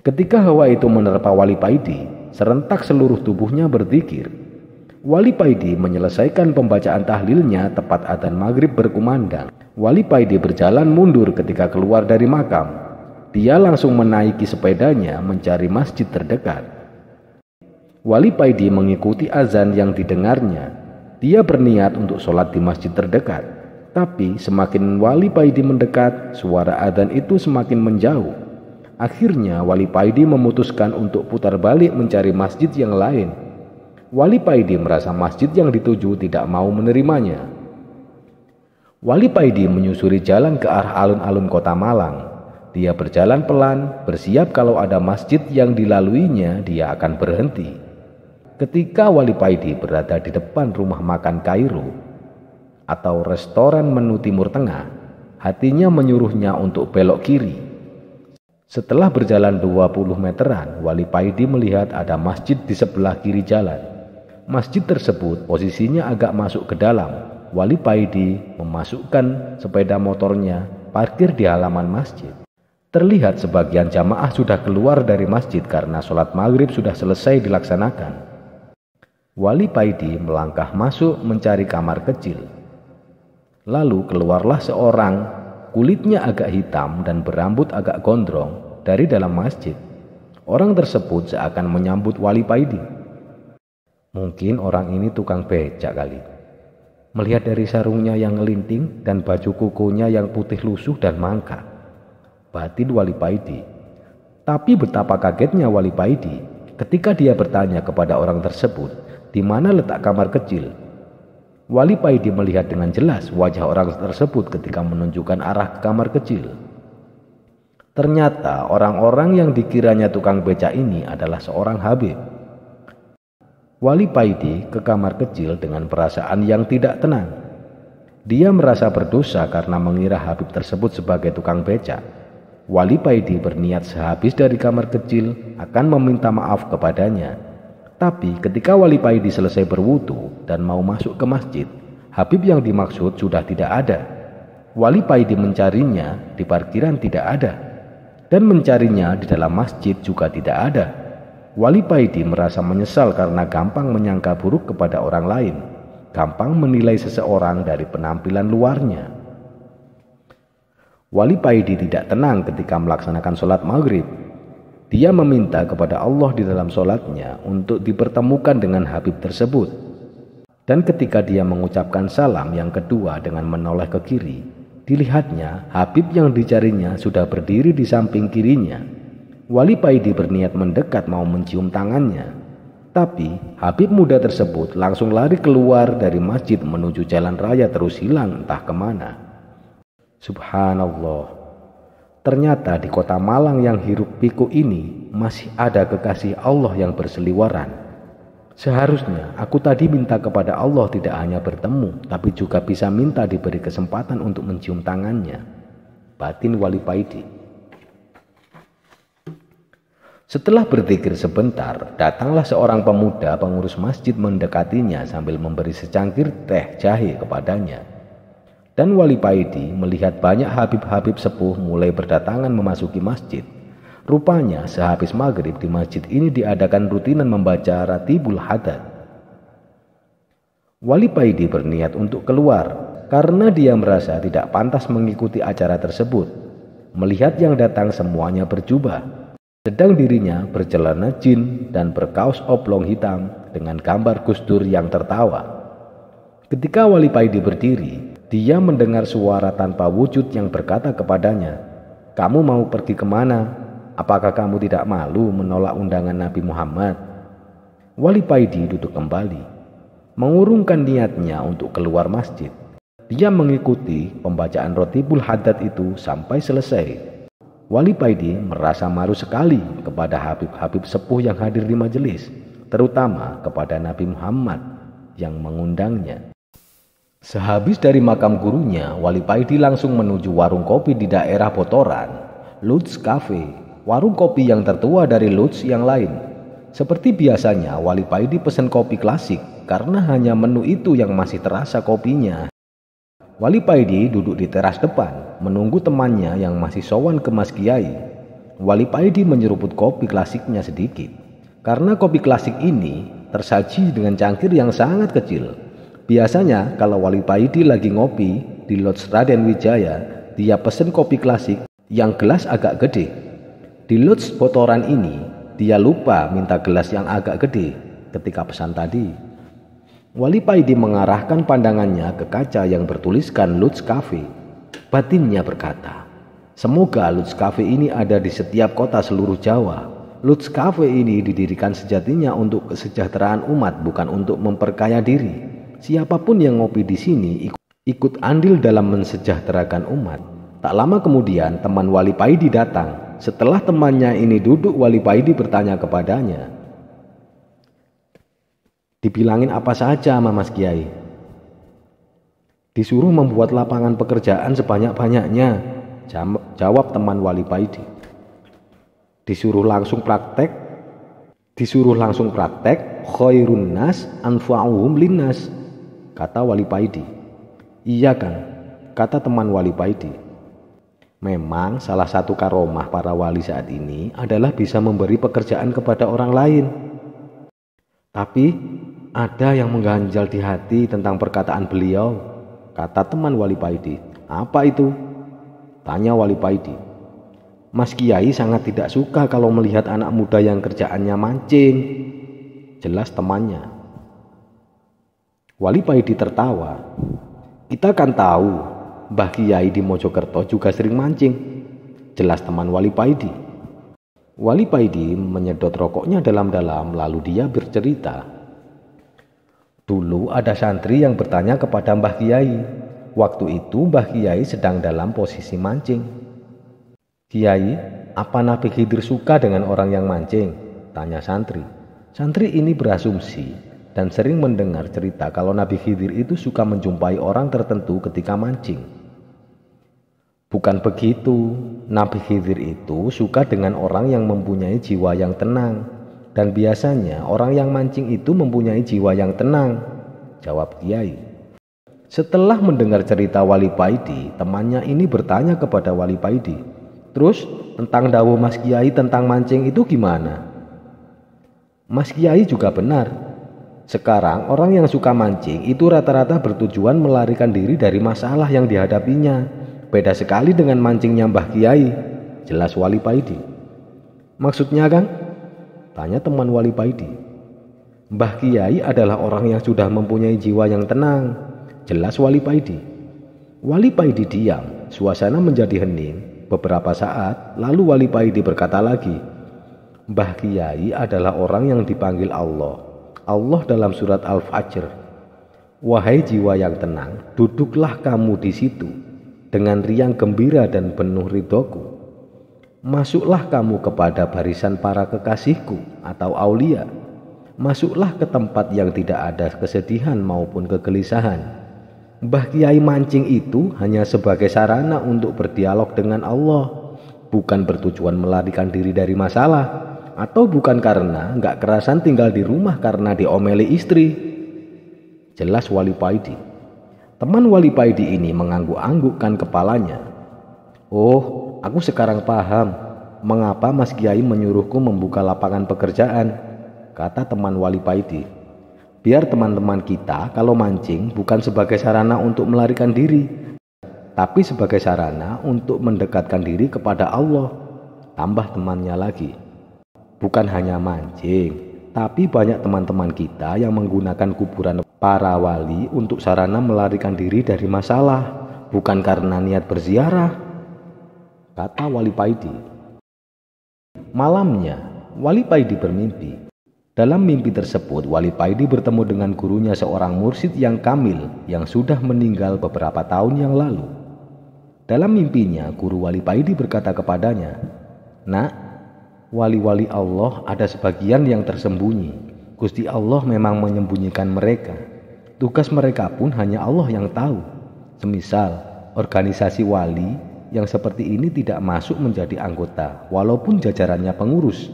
Ketika hawa itu menerpa Wali Paidi, serentak seluruh tubuhnya berzikir. Wali Paidi menyelesaikan pembacaan tahlilnya tepat adzan maghrib berkumandang. Wali Paidi berjalan mundur ketika keluar dari makam. Dia langsung menaiki sepedanya mencari masjid terdekat. Wali Paidi mengikuti azan yang didengarnya. Dia berniat untuk sholat di masjid terdekat. Tapi semakin Wali Paidi mendekat, suara azan itu semakin menjauh. Akhirnya Wali Paidi memutuskan untuk putar balik mencari masjid yang lain. Wali Paidi merasa masjid yang dituju tidak mau menerimanya. Wali Paidi menyusuri jalan ke arah alun-alun kota Malang. Dia berjalan pelan, bersiap kalau ada masjid yang dilaluinya dia akan berhenti. Ketika Wali Paidi berada di depan rumah makan Kairo atau restoran menu Timur Tengah, hatinya menyuruhnya untuk belok kiri. Setelah berjalan 20 meteran, Wali Paidi melihat ada masjid di sebelah kiri jalan. Masjid tersebut posisinya agak masuk ke dalam. Wali Paidi memasukkan sepeda motornya, parkir di halaman masjid. Terlihat sebagian jamaah sudah keluar dari masjid karena sholat maghrib sudah selesai dilaksanakan. Wali Paidi melangkah masuk mencari kamar kecil. Lalu keluarlah seorang, kulitnya agak hitam dan berambut agak gondrong dari dalam masjid. Orang tersebut seakan menyambut Wali Paidi. Mungkin orang ini tukang becak kali. Melihat dari sarungnya yang ngelinting dan baju kukunya yang putih lusuh dan mangkak, batin Wali Paidi. Tapi betapa kagetnya Wali Paidi ketika dia bertanya kepada orang tersebut, di mana letak kamar kecil. Wali Paidi melihat dengan jelas wajah orang tersebut ketika menunjukkan arah ke kamar kecil. Ternyata orang-orang yang dikiranya tukang becak ini adalah seorang Habib. Wali Paidi ke kamar kecil dengan perasaan yang tidak tenang. Dia merasa berdosa karena mengira Habib tersebut sebagai tukang becak. Wali Paidi berniat sehabis dari kamar kecil akan meminta maaf kepadanya. Tapi ketika Wali Paidi selesai berwudu dan mau masuk ke masjid, Habib yang dimaksud sudah tidak ada. Wali Paidi mencarinya di parkiran tidak ada, dan mencarinya di dalam masjid juga tidak ada. Wali Paidi merasa menyesal karena gampang menyangka buruk kepada orang lain, gampang menilai seseorang dari penampilan luarnya. Wali Paidi tidak tenang ketika melaksanakan sholat maghrib. Dia meminta kepada Allah di dalam sholatnya untuk dipertemukan dengan Habib tersebut. Dan ketika dia mengucapkan salam yang kedua dengan menoleh ke kiri, dilihatnya Habib yang dicarinya sudah berdiri di samping kirinya. Wali Paidi berniat mendekat mau mencium tangannya. Tapi Habib muda tersebut langsung lari keluar dari masjid menuju jalan raya terus hilang entah kemana. Subhanallah. Ternyata di kota Malang yang hiruk pikuk ini masih ada kekasih Allah yang berseliweran. Seharusnya aku tadi minta kepada Allah tidak hanya bertemu, tapi juga bisa minta diberi kesempatan untuk mencium tangannya. Batin Wali Paidi. Setelah berzikir sebentar, datanglah seorang pemuda pengurus masjid mendekatinya sambil memberi secangkir teh jahe kepadanya. Dan Wali Paidi melihat banyak habib-habib sepuh mulai berdatangan memasuki masjid. Rupanya sehabis maghrib di masjid ini diadakan rutinan membaca Ratibul Haddad. Wali Paidi berniat untuk keluar karena dia merasa tidak pantas mengikuti acara tersebut. Melihat yang datang semuanya berjubah, sedang dirinya bercelana jin dan berkaos oblong hitam dengan gambar Gus Dur yang tertawa. Ketika Wali Paidi berdiri, dia mendengar suara tanpa wujud yang berkata kepadanya, "Kamu mau pergi kemana? Apakah kamu tidak malu menolak undangan Nabi Muhammad?" Wali Paidi duduk kembali, mengurungkan niatnya untuk keluar masjid. Dia mengikuti pembacaan Ratibul Haddad itu sampai selesai. Wali Paidi merasa malu sekali kepada habib-habib sepuh yang hadir di majelis, terutama kepada Nabi Muhammad yang mengundangnya. Sehabis dari makam gurunya, Wali Paidi langsung menuju warung kopi di daerah Botoran, Lutz Cafe, warung kopi yang tertua dari Lutz yang lain. Seperti biasanya, Wali Paidi pesan kopi klasik karena hanya menu itu yang masih terasa kopinya. Wali Paidi duduk di teras depan, menunggu temannya yang masih sowan ke Mas Kiai. Wali Paidi menyeruput kopi klasiknya sedikit, karena kopi klasik ini tersaji dengan cangkir yang sangat kecil. Biasanya kalau Wali Paidi lagi ngopi di Lodge Raden Wijaya, dia pesen kopi klasik yang gelas agak gede. Di Lodge Botoran ini, dia lupa minta gelas yang agak gede ketika pesan tadi. Wali Paidi mengarahkan pandangannya ke kaca yang bertuliskan Lutz Cafe. Batinnya berkata, "Semoga Lutz Cafe ini ada di setiap kota seluruh Jawa. Lutz Cafe ini didirikan sejatinya untuk kesejahteraan umat, bukan untuk memperkaya diri. Siapapun yang ngopi di sini ikut andil dalam mensejahterakan umat." Tak lama kemudian teman Wali Paidi datang. Setelah temannya ini duduk, Wali Paidi bertanya kepadanya, "Dibilangin apa saja sama Mas Kiai?" "Disuruh membuat lapangan pekerjaan sebanyak-banyaknya," jawab teman Wali Paidi. Disuruh langsung praktek, khairun nas anfa'uhum linnas," kata Wali Paidi. "Iya Kang," kata teman Wali Paidi. Memang salah satu karomah para wali saat ini adalah bisa memberi pekerjaan kepada orang lain. Tapi ada yang mengganjal di hati tentang perkataan beliau, kata teman Wali Paidi. "Apa itu?" tanya Wali Paidi. "Mas Kiai sangat tidak suka kalau melihat anak muda yang kerjaannya mancing," jelas temannya. Wali Paidi tertawa. "Kita kan tahu Mbah Kiai di Mojokerto juga sering mancing," jelas teman Wali Paidi. Wali Paidi menyedot rokoknya dalam-dalam, lalu dia bercerita. Dulu ada santri yang bertanya kepada Mbah Kiai. Waktu itu Mbah Kiai sedang dalam posisi mancing. "Kiai, apa Nabi Khidir suka dengan orang yang mancing?" tanya santri. Santri ini berasumsi dan sering mendengar cerita kalau Nabi Khidir itu suka menjumpai orang tertentu ketika mancing. Bukan begitu, Nabi Khidir itu suka dengan orang yang mempunyai jiwa yang tenang. Dan biasanya orang yang mancing itu mempunyai jiwa yang tenang, jawab Kiai. Setelah mendengar cerita Wali Paidi, temannya ini bertanya kepada Wali Paidi, "Terus tentang dawuh Mas Kiai tentang mancing itu gimana?" Mas Kiai juga benar. Sekarang orang yang suka mancing itu rata-rata bertujuan melarikan diri dari masalah yang dihadapinya. Beda sekali dengan mancingnya Mbah Kiai, jelas Wali Paidi. "Maksudnya Kang?" tanya teman Wali Paidi. "Mbah Kiai adalah orang yang sudah mempunyai jiwa yang tenang," jelas Wali Paidi. Wali Paidi diam, suasana menjadi hening. Beberapa saat lalu Wali Paidi berkata lagi, "Mbah Kiai adalah orang yang dipanggil Allah. Allah dalam surat Al-Fajr, 'Wahai jiwa yang tenang, duduklah kamu di situ dengan riang gembira dan penuh ridhoku. Masuklah kamu kepada barisan para kekasihku atau aulia. masuklah ke tempat yang tidak ada kesedihan maupun kegelisahan. Mbah Kiai mancing itu hanya sebagai sarana untuk berdialog dengan Allah, bukan bertujuan melarikan diri dari masalah, atau bukan karena nggak kerasan tinggal di rumah karena diomeli istri. Jelas Wali Paidi. Teman Wali Paidi ini mengangguk-anggukkan kepalanya. Oh, aku sekarang paham mengapa Mas Kiai menyuruhku membuka lapangan pekerjaan, kata teman Wali Paidi. Biar teman-teman kita kalau mancing bukan sebagai sarana untuk melarikan diri, tapi sebagai sarana untuk mendekatkan diri kepada Allah. Tambah temannya lagi. Bukan hanya mancing, tapi banyak teman-teman kita yang menggunakan kuburan para wali untuk sarana melarikan diri dari masalah, bukan karena niat berziarah, kata Wali Paidi. Malamnya, Wali Paidi bermimpi. Dalam mimpi tersebut, Wali Paidi bertemu dengan gurunya, seorang mursyid yang kamil yang sudah meninggal beberapa tahun yang lalu. Dalam mimpinya, guru Wali Paidi berkata kepadanya, "Nak, wali-wali Allah ada sebagian yang tersembunyi. Gusti Allah memang menyembunyikan mereka. Tugas mereka pun hanya Allah yang tahu. Semisal organisasi wali yang seperti ini tidak masuk menjadi anggota walaupun jajarannya pengurus,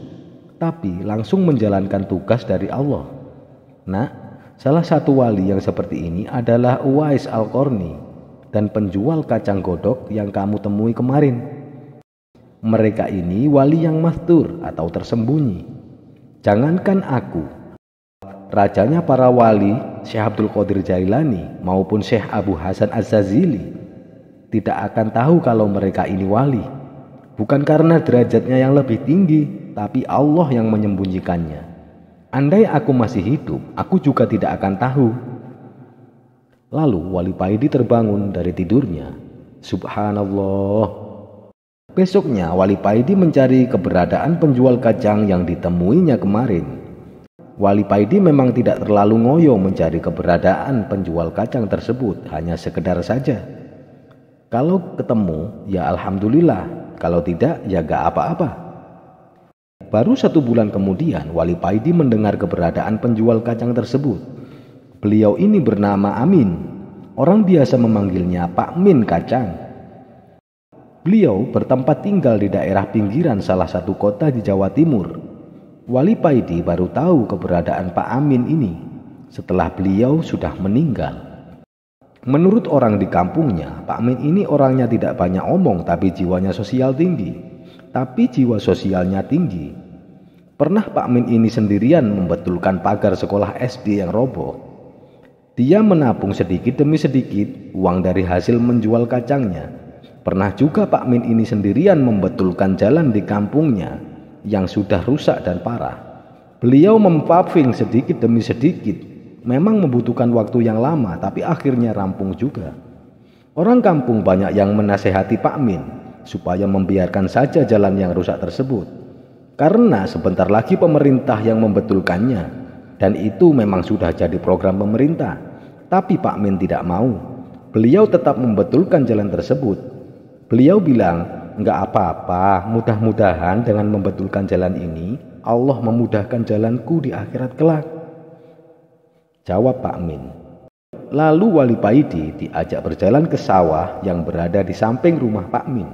tapi langsung menjalankan tugas dari Allah. Nah, salah satu wali yang seperti ini adalah Uwais Al-Qarni dan penjual kacang godok yang kamu temui kemarin. Mereka ini wali yang mastur atau tersembunyi. Jangankan aku, rajanya para wali, Syekh Abdul Qadir Jailani maupun Syekh Abu Hasan Az-Zazili tidak akan tahu kalau mereka ini wali. Bukan karena derajatnya yang lebih tinggi, tapi Allah yang menyembunyikannya. Andai aku masih hidup, aku juga tidak akan tahu." Lalu Wali Paidi terbangun dari tidurnya. Subhanallah. Besoknya Wali Paidi mencari keberadaan penjual kacang yang ditemuinya kemarin. Wali Paidi memang tidak terlalu ngoyo mencari keberadaan penjual kacang tersebut, hanya sekedar saja. Kalau ketemu, ya alhamdulillah. Kalau tidak, ya gak apa-apa. Baru 1 bulan kemudian, Wali Paidi mendengar keberadaan penjual kacang tersebut. Beliau ini bernama Amin. Orang biasa memanggilnya Pak Min Kacang. Beliau bertempat tinggal di daerah pinggiran salah satu kota di Jawa Timur. Wali Paidi baru tahu keberadaan Pak Amin ini setelah beliau sudah meninggal. Menurut orang di kampungnya, Pak Min ini orangnya tidak banyak omong tapi jiwanya sosial tinggi. Tapi jiwa sosialnya tinggi. Pernah Pak Min ini sendirian membetulkan pagar sekolah SD yang roboh. Dia menabung sedikit demi sedikit uang dari hasil menjual kacangnya. Pernah juga Pak Min ini sendirian membetulkan jalan di kampungnya yang sudah rusak dan parah. Beliau mempaving sedikit demi sedikit. Memang membutuhkan waktu yang lama, tapi akhirnya rampung juga. Orang kampung banyak yang menasehati Pak Min supaya membiarkan saja jalan yang rusak tersebut, karena sebentar lagi pemerintah yang membetulkannya, dan itu memang sudah jadi program pemerintah. Tapi Pak Min tidak mau. Beliau tetap membetulkan jalan tersebut. Beliau bilang, "Enggak apa-apa, mudah-mudahan dengan membetulkan jalan ini Allah memudahkan jalanku di akhirat kelak," jawab Pak Min. Lalu Wali Paidi diajak berjalan ke sawah yang berada di samping rumah Pak Min.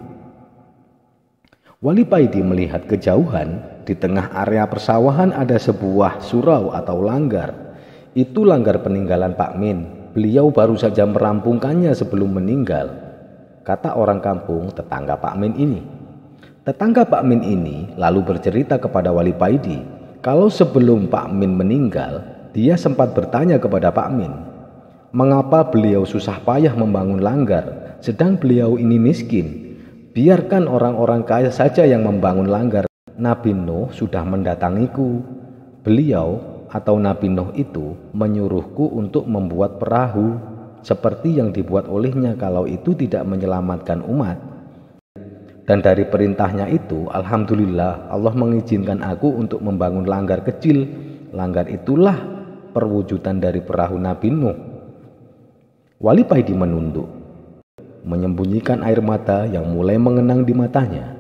Wali Paidi melihat kejauhan, di tengah area persawahan ada sebuah surau atau langgar. Itu langgar peninggalan Pak Min. Beliau baru saja merampungkannya sebelum meninggal, kata orang kampung tetangga Pak Min ini. Tetangga Pak Min ini lalu bercerita kepada Wali Paidi kalau sebelum Pak Min meninggal, dia sempat bertanya kepada Pak Min, mengapa beliau susah payah membangun langgar, sedang beliau ini miskin. Biarkan orang-orang kaya saja yang membangun langgar. Nabi Nuh sudah mendatangiku. Beliau atau Nabi Nuh itu menyuruhku untuk membuat perahu seperti yang dibuat olehnya kalau itu tidak menyelamatkan umat. Dan dari perintahnya itu, alhamdulillah Allah mengizinkan aku untuk membangun langgar kecil. Langgar itulah perwujudan dari perahu Nabi Nuh. Wali Paidi menunduk, menyembunyikan air mata yang mulai mengenang di matanya.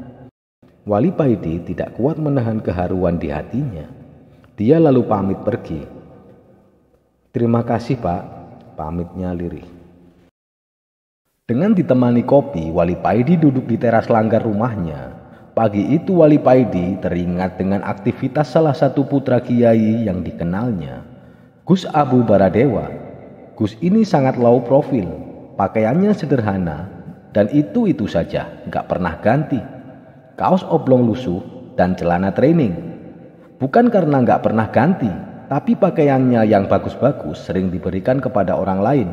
Wali Paidi tidak kuat menahan keharuan di hatinya. Dia lalu pamit pergi. Terima kasih Pak, pamitnya lirih. Dengan ditemani kopi, Wali Paidi duduk di teras langgar rumahnya. Pagi itu Wali Paidi teringat dengan aktivitas salah satu putra kiai yang dikenalnya, Gus Abu Baradewa. Gus ini sangat low profil, pakaiannya sederhana, dan itu saja, gak pernah ganti. Kaos oblong lusuh dan celana training. Bukan karena gak pernah ganti, tapi pakaiannya yang bagus-bagus sering diberikan kepada orang lain.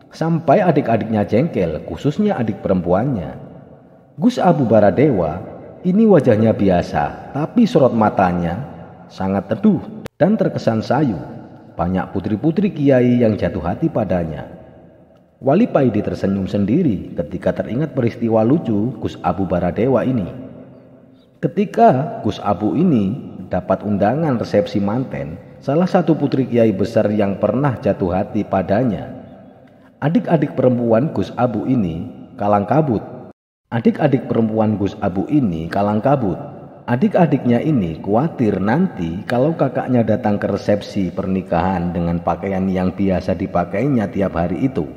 Sampai adik-adiknya jengkel, khususnya adik perempuannya. Gus Abu Baradewa ini wajahnya biasa, tapi sorot matanya sangat teduh dan terkesan sayu. Banyak putri-putri kiai yang jatuh hati padanya. Wali Paidi tersenyum sendiri ketika teringat peristiwa lucu Gus Abu Baradewa ini. Ketika Gus Abu ini dapat undangan resepsi manten salah satu putri kiai besar yang pernah jatuh hati padanya. Adik-adik perempuan Gus Abu ini kalang kabut. Adik-adik perempuan Gus Abu ini kalang kabut. Adik-adiknya ini khawatir nanti kalau kakaknya datang ke resepsi pernikahan dengan pakaian yang biasa dipakainya tiap hari itu.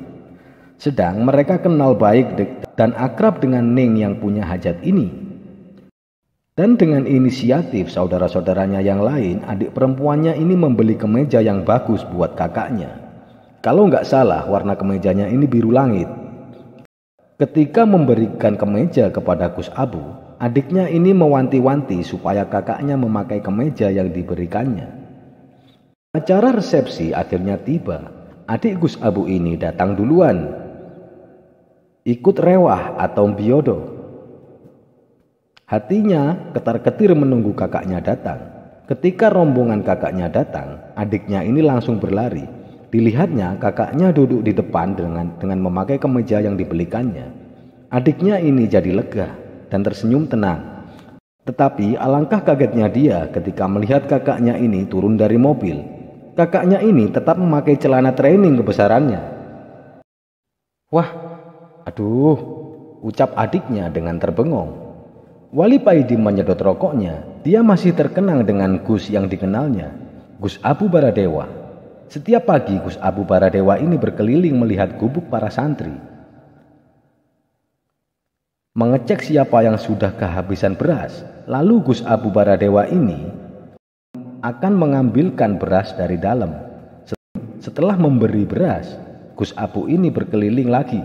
Sedang mereka kenal baik dan akrab dengan Ning yang punya hajat ini. Dan dengan inisiatif saudara-saudaranya yang lain, adik perempuannya ini membeli kemeja yang bagus buat kakaknya. Kalau nggak salah, warna kemejanya ini biru langit. Ketika memberikan kemeja kepada Gus Abu, adiknya ini mewanti-wanti supaya kakaknya memakai kemeja yang diberikannya. Acara resepsi akhirnya tiba. Adik Gus Abu ini datang duluan. Ikut rewah atau biodo. Hatinya ketar-ketir menunggu kakaknya datang. Ketika rombongan kakaknya datang, adiknya ini langsung berlari. Dilihatnya kakaknya duduk di depan dengan memakai kemeja yang dibelikannya. Adiknya ini jadi lega dan tersenyum tenang. Tetapi alangkah kagetnya dia ketika melihat kakaknya ini turun dari mobil. Kakaknya ini tetap memakai celana training kebesarannya. Wah, aduh, ucap adiknya dengan terbengong. Wali Paidi menyedot rokoknya. Dia masih terkenang dengan Gus yang dikenalnya, Gus Abu Baradewa. Setiap pagi Gus Abu Baradewa ini berkeliling melihat gubuk para santri, mengecek siapa yang sudah kehabisan beras. Lalu Gus Abu Baradewa ini akan mengambilkan beras dari dalam. Setelah memberi beras, Gus Abu ini berkeliling lagi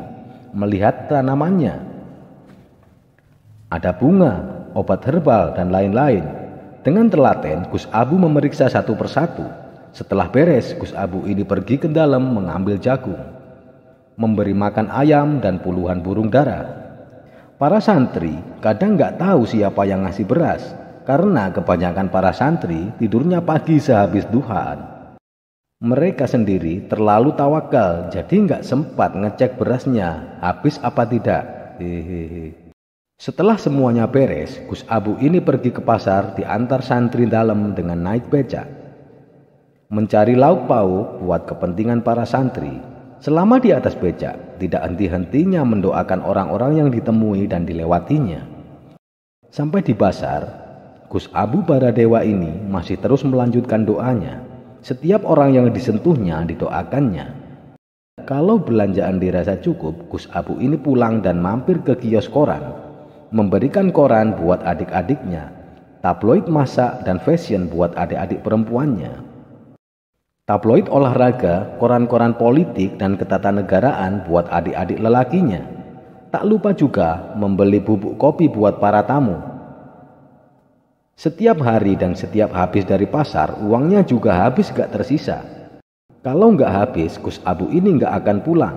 melihat tanamannya. Ada bunga, obat herbal, dan lain-lain. Dengan telaten, Gus Abu memeriksa satu persatu. Setelah beres, Gus Abu ini pergi ke dalam mengambil jagung, memberi makan ayam dan puluhan burung dara. Para santri kadang nggak tahu siapa yang ngasih beras, karena kebanyakan para santri tidurnya pagi sehabis duhaan. Mereka sendiri terlalu tawakal, jadi nggak sempat ngecek berasnya habis apa tidak. Hehehe. Setelah semuanya beres, Gus Abu ini pergi ke pasar diantar santri dalam dengan naik becak. Mencari lauk pauk buat kepentingan para santri. Selama di atas becak, tidak henti-hentinya mendoakan orang-orang yang ditemui dan dilewatinya. Sampai di pasar, Gus Abu Baradewa ini masih terus melanjutkan doanya. Setiap orang yang disentuhnya didoakannya. Kalau belanjaan dirasa cukup, Gus Abu ini pulang dan mampir ke kios koran, memberikan koran buat adik-adiknya, tabloid masak dan fashion buat adik-adik perempuannya, tabloid olahraga, koran-koran politik dan ketatanegaraan buat adik-adik lelakinya. Tak lupa juga membeli bubuk kopi buat para tamu. Setiap hari dan setiap habis dari pasar, uangnya juga habis gak tersisa. Kalau nggak habis, Gus Abu ini nggak akan pulang.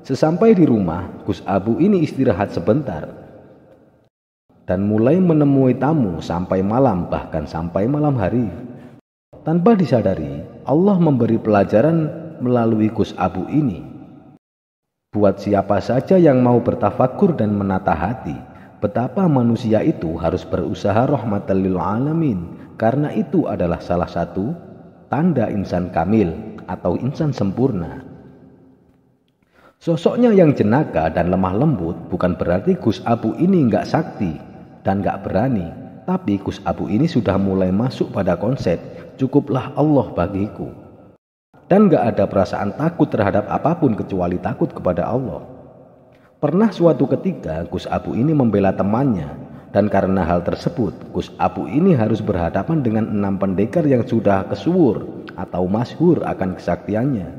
Sesampai di rumah, Gus Abu ini istirahat sebentar dan mulai menemui tamu sampai malam, bahkan sampai malam hari. Tanpa disadari, Allah memberi pelajaran melalui Gus Abu ini. Buat siapa saja yang mau bertafakur dan menata hati, betapa manusia itu harus berusaha rahmatan lil alamin, karena itu adalah salah satu tanda insan kamil atau insan sempurna. Sosoknya yang jenaka dan lemah lembut bukan berarti Gus Abu ini nggak sakti dan gak berani. Tapi Gus Abu ini sudah mulai masuk pada konsep cukuplah Allah bagiku. Dan gak ada perasaan takut terhadap apapun kecuali takut kepada Allah. Pernah suatu ketika Gus Abu ini membela temannya, dan karena hal tersebut Gus Abu ini harus berhadapan dengan 6 pendekar yang sudah kesuwur atau masyhur akan kesaktiannya.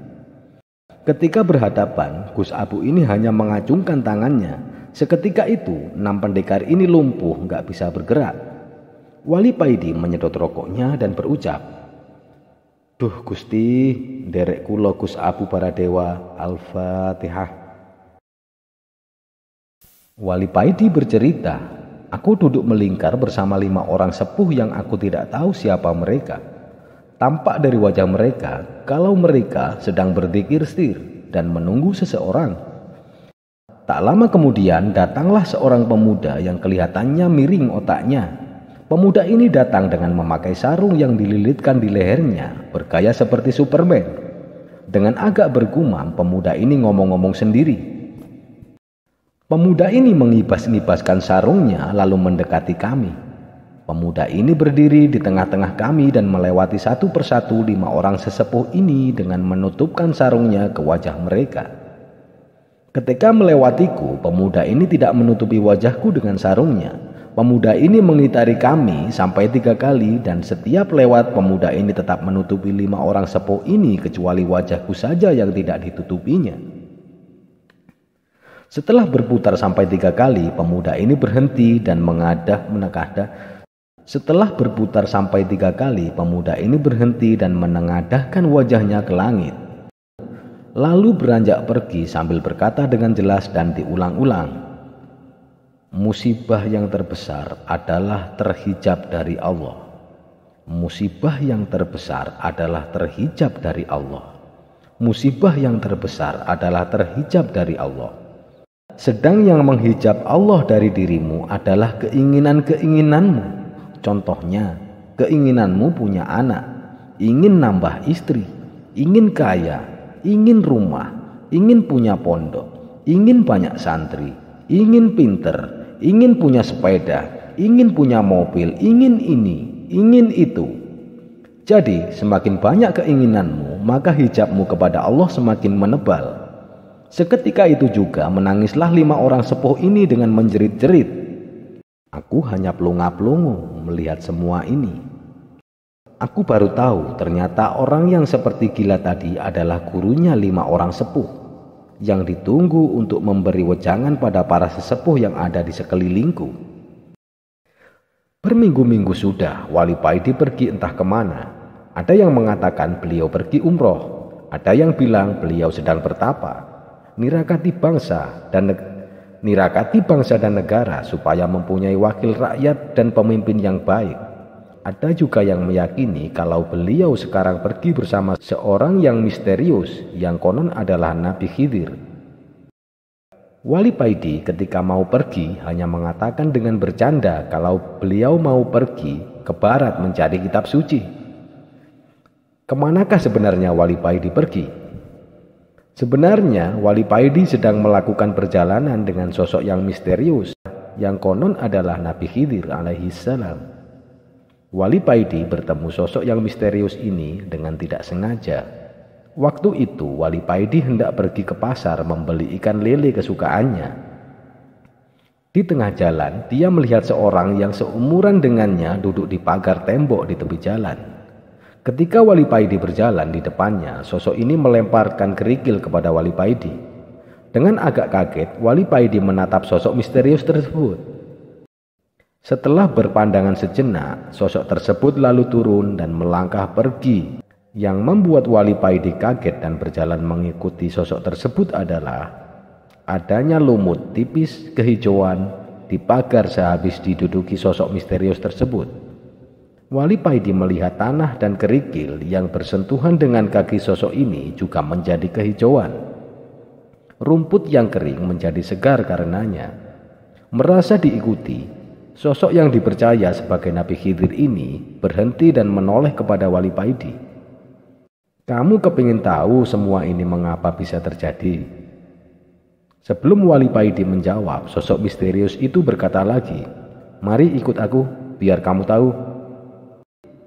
Ketika berhadapan, Gus Abu ini hanya mengacungkan tangannya. Seketika itu 6 pendekar ini lumpuh, gak bisa bergerak. Wali Paidi menyedot rokoknya dan berucap, "Duh Gusti, derek kula Gus Abu para dewa, Al-Fatihah." Wali Paidi bercerita, "Aku duduk melingkar bersama 5 orang sepuh yang aku tidak tahu siapa mereka. Tampak dari wajah mereka kalau mereka sedang berzikir sir dan menunggu seseorang. Tak lama kemudian datanglah seorang pemuda yang kelihatannya miring otaknya. Pemuda ini datang dengan memakai sarung yang dililitkan di lehernya, bergaya seperti Superman. Dengan agak bergumam, pemuda ini ngomong-ngomong sendiri. Pemuda ini mengibas-ngibaskan sarungnya lalu mendekati kami. Pemuda ini berdiri di tengah-tengah kami dan melewati satu persatu 5 orang sesepuh ini dengan menutupkan sarungnya ke wajah mereka. Ketika melewatiku, pemuda ini tidak menutupi wajahku dengan sarungnya. Pemuda ini mengitari kami sampai 3 kali dan setiap lewat pemuda ini tetap menutupi 5 orang sepuh ini kecuali wajahku saja yang tidak ditutupinya. Setelah berputar sampai 3 kali, pemuda ini berhenti dan Setelah berputar sampai 3 kali, pemuda ini berhenti dan menengadahkan wajahnya ke langit. Lalu beranjak pergi sambil berkata dengan jelas dan diulang-ulang, "Musibah yang terbesar adalah terhijab dari Allah. Musibah yang terbesar adalah terhijab dari Allah. Musibah yang terbesar adalah terhijab dari Allah. Sedang yang menghijab Allah dari dirimu adalah keinginan-keinginanmu. Contohnya, keinginanmu punya anak, ingin nambah istri, ingin kaya, ingin rumah, ingin punya pondok, ingin banyak santri, ingin pinter, ingin punya sepeda, ingin punya mobil, ingin ini, ingin itu. Jadi semakin banyak keinginanmu, maka hijabmu kepada Allah semakin menebal." Seketika itu juga menangislah 5 orang sepuh ini dengan menjerit-jerit. Aku hanya pelunga-pelungu melihat semua ini. Aku baru tahu ternyata orang yang seperti gila tadi adalah gurunya 5 orang sepuh yang ditunggu untuk memberi wejangan pada para sesepuh yang ada di sekelilingku. Berminggu-minggu sudah Wali Paidi pergi entah kemana. Ada yang mengatakan beliau pergi umroh, ada yang bilang beliau sedang bertapa, nirakati bangsa dan negara supaya mempunyai wakil rakyat dan pemimpin yang baik. Ada juga yang meyakini kalau beliau sekarang pergi bersama seorang yang misterius yang konon adalah Nabi Khidir. Wali Paidi ketika mau pergi hanya mengatakan dengan bercanda kalau beliau mau pergi ke barat mencari kitab suci. Kemanakah sebenarnya Wali Paidi pergi? Sebenarnya Wali Paidi sedang melakukan perjalanan dengan sosok yang misterius yang konon adalah Nabi Khidir alaihi salam. Wali Paidi bertemu sosok yang misterius ini dengan tidak sengaja. Waktu itu Wali Paidi hendak pergi ke pasar membeli ikan lele kesukaannya. Di tengah jalan dia melihat seorang yang seumuran dengannya duduk di pagar tembok di tepi jalan. Ketika Wali Paidi berjalan di depannya, sosok ini melemparkan kerikil kepada Wali Paidi. Dengan agak kaget, Wali Paidi menatap sosok misterius tersebut. Setelah berpandangan sejenak, sosok tersebut lalu turun dan melangkah pergi. Yang membuat Wali Paidi kaget dan berjalan mengikuti sosok tersebut adalah adanya lumut tipis kehijauan di pagar sehabis diduduki sosok misterius tersebut. Wali Paidi melihat tanah dan kerikil yang bersentuhan dengan kaki sosok ini juga menjadi kehijauan. Rumput yang kering menjadi segar karenanya. Merasa diikuti, sosok yang dipercaya sebagai Nabi Khidir ini berhenti dan menoleh kepada Wali Paidi. "Kamu kepingin tahu semua ini mengapa bisa terjadi?" Sebelum Wali Paidi menjawab, sosok misterius itu berkata lagi, "Mari ikut aku." biar kamu tahu."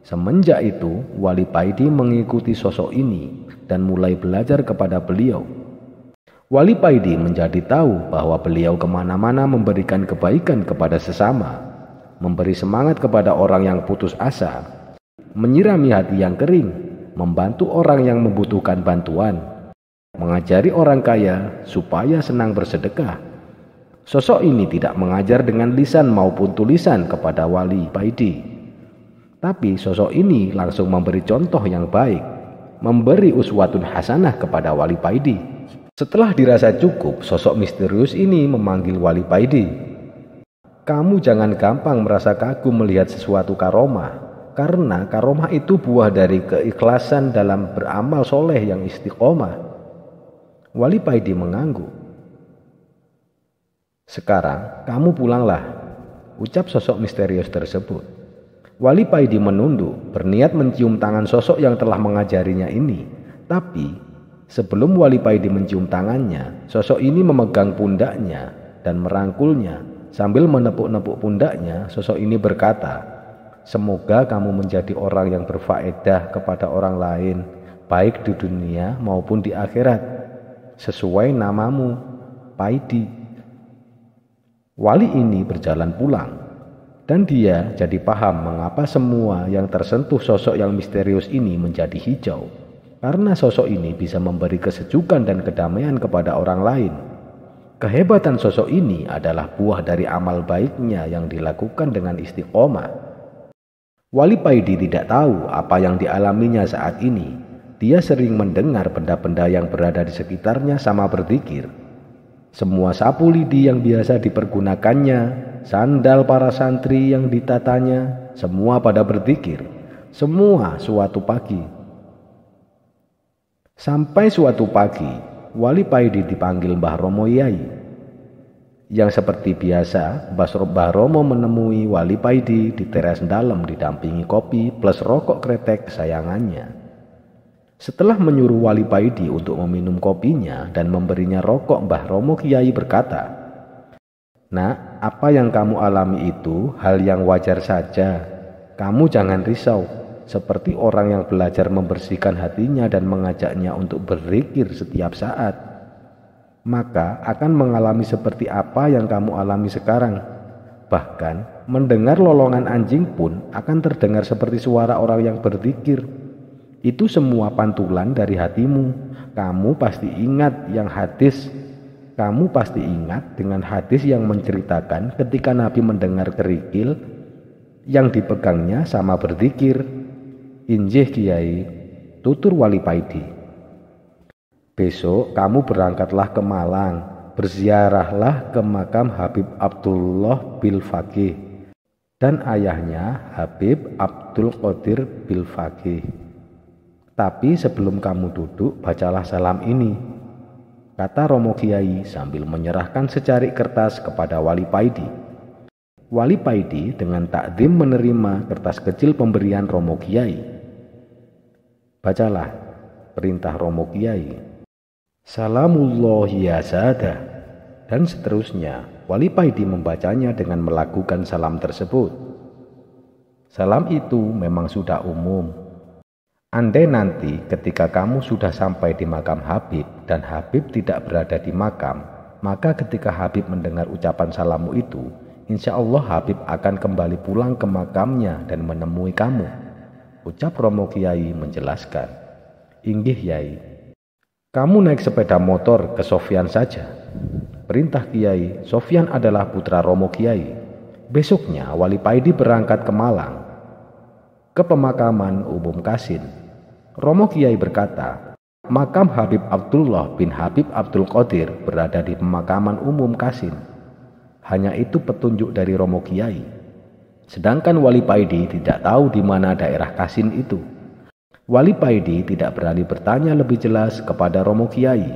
Semenjak itu, Wali Paidi mengikuti sosok ini dan mulai belajar kepada beliau. Wali Paidi menjadi tahu bahwa beliau kemana-mana memberikan kebaikan kepada sesama, memberi semangat kepada orang yang putus asa, menyirami hati yang kering, membantu orang yang membutuhkan bantuan, mengajari orang kaya supaya senang bersedekah. Sosok ini tidak mengajar dengan lisan maupun tulisan kepada Wali Paidi, tapi sosok ini langsung memberi contoh yang baik, memberi uswatun hasanah kepada Wali Paidi. Setelah dirasa cukup, sosok misterius ini memanggil Wali Paidi. "Kamu jangan gampang merasa kagum melihat sesuatu karomah, karena karomah itu buah dari keikhlasan dalam beramal soleh yang istiqomah." Wali Paidi mengangguk. "Sekarang kamu pulanglah," ucap sosok misterius tersebut. Wali Paidi menunduk, berniat mencium tangan sosok yang telah mengajarinya ini. Tapi sebelum Wali Paidi mencium tangannya, sosok ini memegang pundaknya dan merangkulnya. Sambil menepuk-nepuk pundaknya, sosok ini berkata, "Semoga kamu menjadi orang yang berfaedah kepada orang lain, baik di dunia maupun di akhirat, sesuai namamu, Paidi." Wali ini berjalan pulang, dan dia jadi paham mengapa semua yang tersentuh sosok yang misterius ini menjadi hijau. Karena sosok ini bisa memberi kesejukan dan kedamaian kepada orang lain. Kehebatan sosok ini adalah buah dari amal baiknya yang dilakukan dengan istiqomah. Wali Paidi tidak tahu apa yang dialaminya saat ini. Dia sering mendengar benda-benda yang berada di sekitarnya sama berzikir. Semua sapu lidi yang biasa dipergunakannya, sandal para santri yang ditatanya, semua pada berzikir. Semua suatu pagi. Sampai suatu pagi, Wali Paidi dipanggil Mbah Romo Yai. Yang seperti biasa, Mbah Romo menemui Wali Paidi di teras dalam didampingi kopi plus rokok kretek kesayangannya. Setelah menyuruh Wali Paidi untuk meminum kopinya dan memberinya rokok, Mbah Romo Kiai berkata, "Nak, apa yang kamu alami itu hal yang wajar saja. Kamu jangan risau, seperti orang yang belajar membersihkan hatinya dan mengajaknya untuk berzikir setiap saat. Maka akan mengalami seperti apa yang kamu alami sekarang. Bahkan mendengar lolongan anjing pun akan terdengar seperti suara orang yang berzikir. Itu semua pantulan dari hatimu. Kamu pasti ingat dengan hadis yang menceritakan ketika Nabi mendengar kerikil yang dipegangnya sama berzikir." "Injih Kiai," tutur Wali Paidi. "Besok kamu berangkatlah ke Malang, berziarahlah ke makam Habib Abdullah bil Faqih dan ayahnya Habib Abdul Qadir bil Faqih. Tapi sebelum kamu duduk, bacalah salam ini," kata Romo Kiai sambil menyerahkan secarik kertas kepada Wali Paidi. Wali Paidi dengan takdim menerima kertas kecil pemberian Romo Kiai. "Bacalah," perintah Romo Kiai. "Salamullahi ya sada," dan seterusnya. Wali Paidi membacanya dengan melakukan salam tersebut. Salam itu memang sudah umum. Andai nanti ketika kamu sudah sampai di makam Habib dan Habib tidak berada di makam, maka ketika Habib mendengar ucapan salammu itu, insya Allah Habib akan kembali pulang ke makamnya dan menemui kamu, ucap Romo Kiai menjelaskan. "Inggih Yai." "Kamu naik sepeda motor ke Sofyan saja," perintah Kiai. Sofyan adalah putra Romo Kiai. Besoknya Wali Paidi berangkat ke Malang, ke pemakaman umum Kasin. Romo Kiai berkata, makam Habib Abdullah bin Habib Abdul Qadir berada di pemakaman umum Kasin. Hanya itu petunjuk dari Romo Kiai. Sedangkan Wali Paidi tidak tahu di mana daerah Kasin itu. Wali Paidi tidak berani bertanya lebih jelas kepada Romo Kiai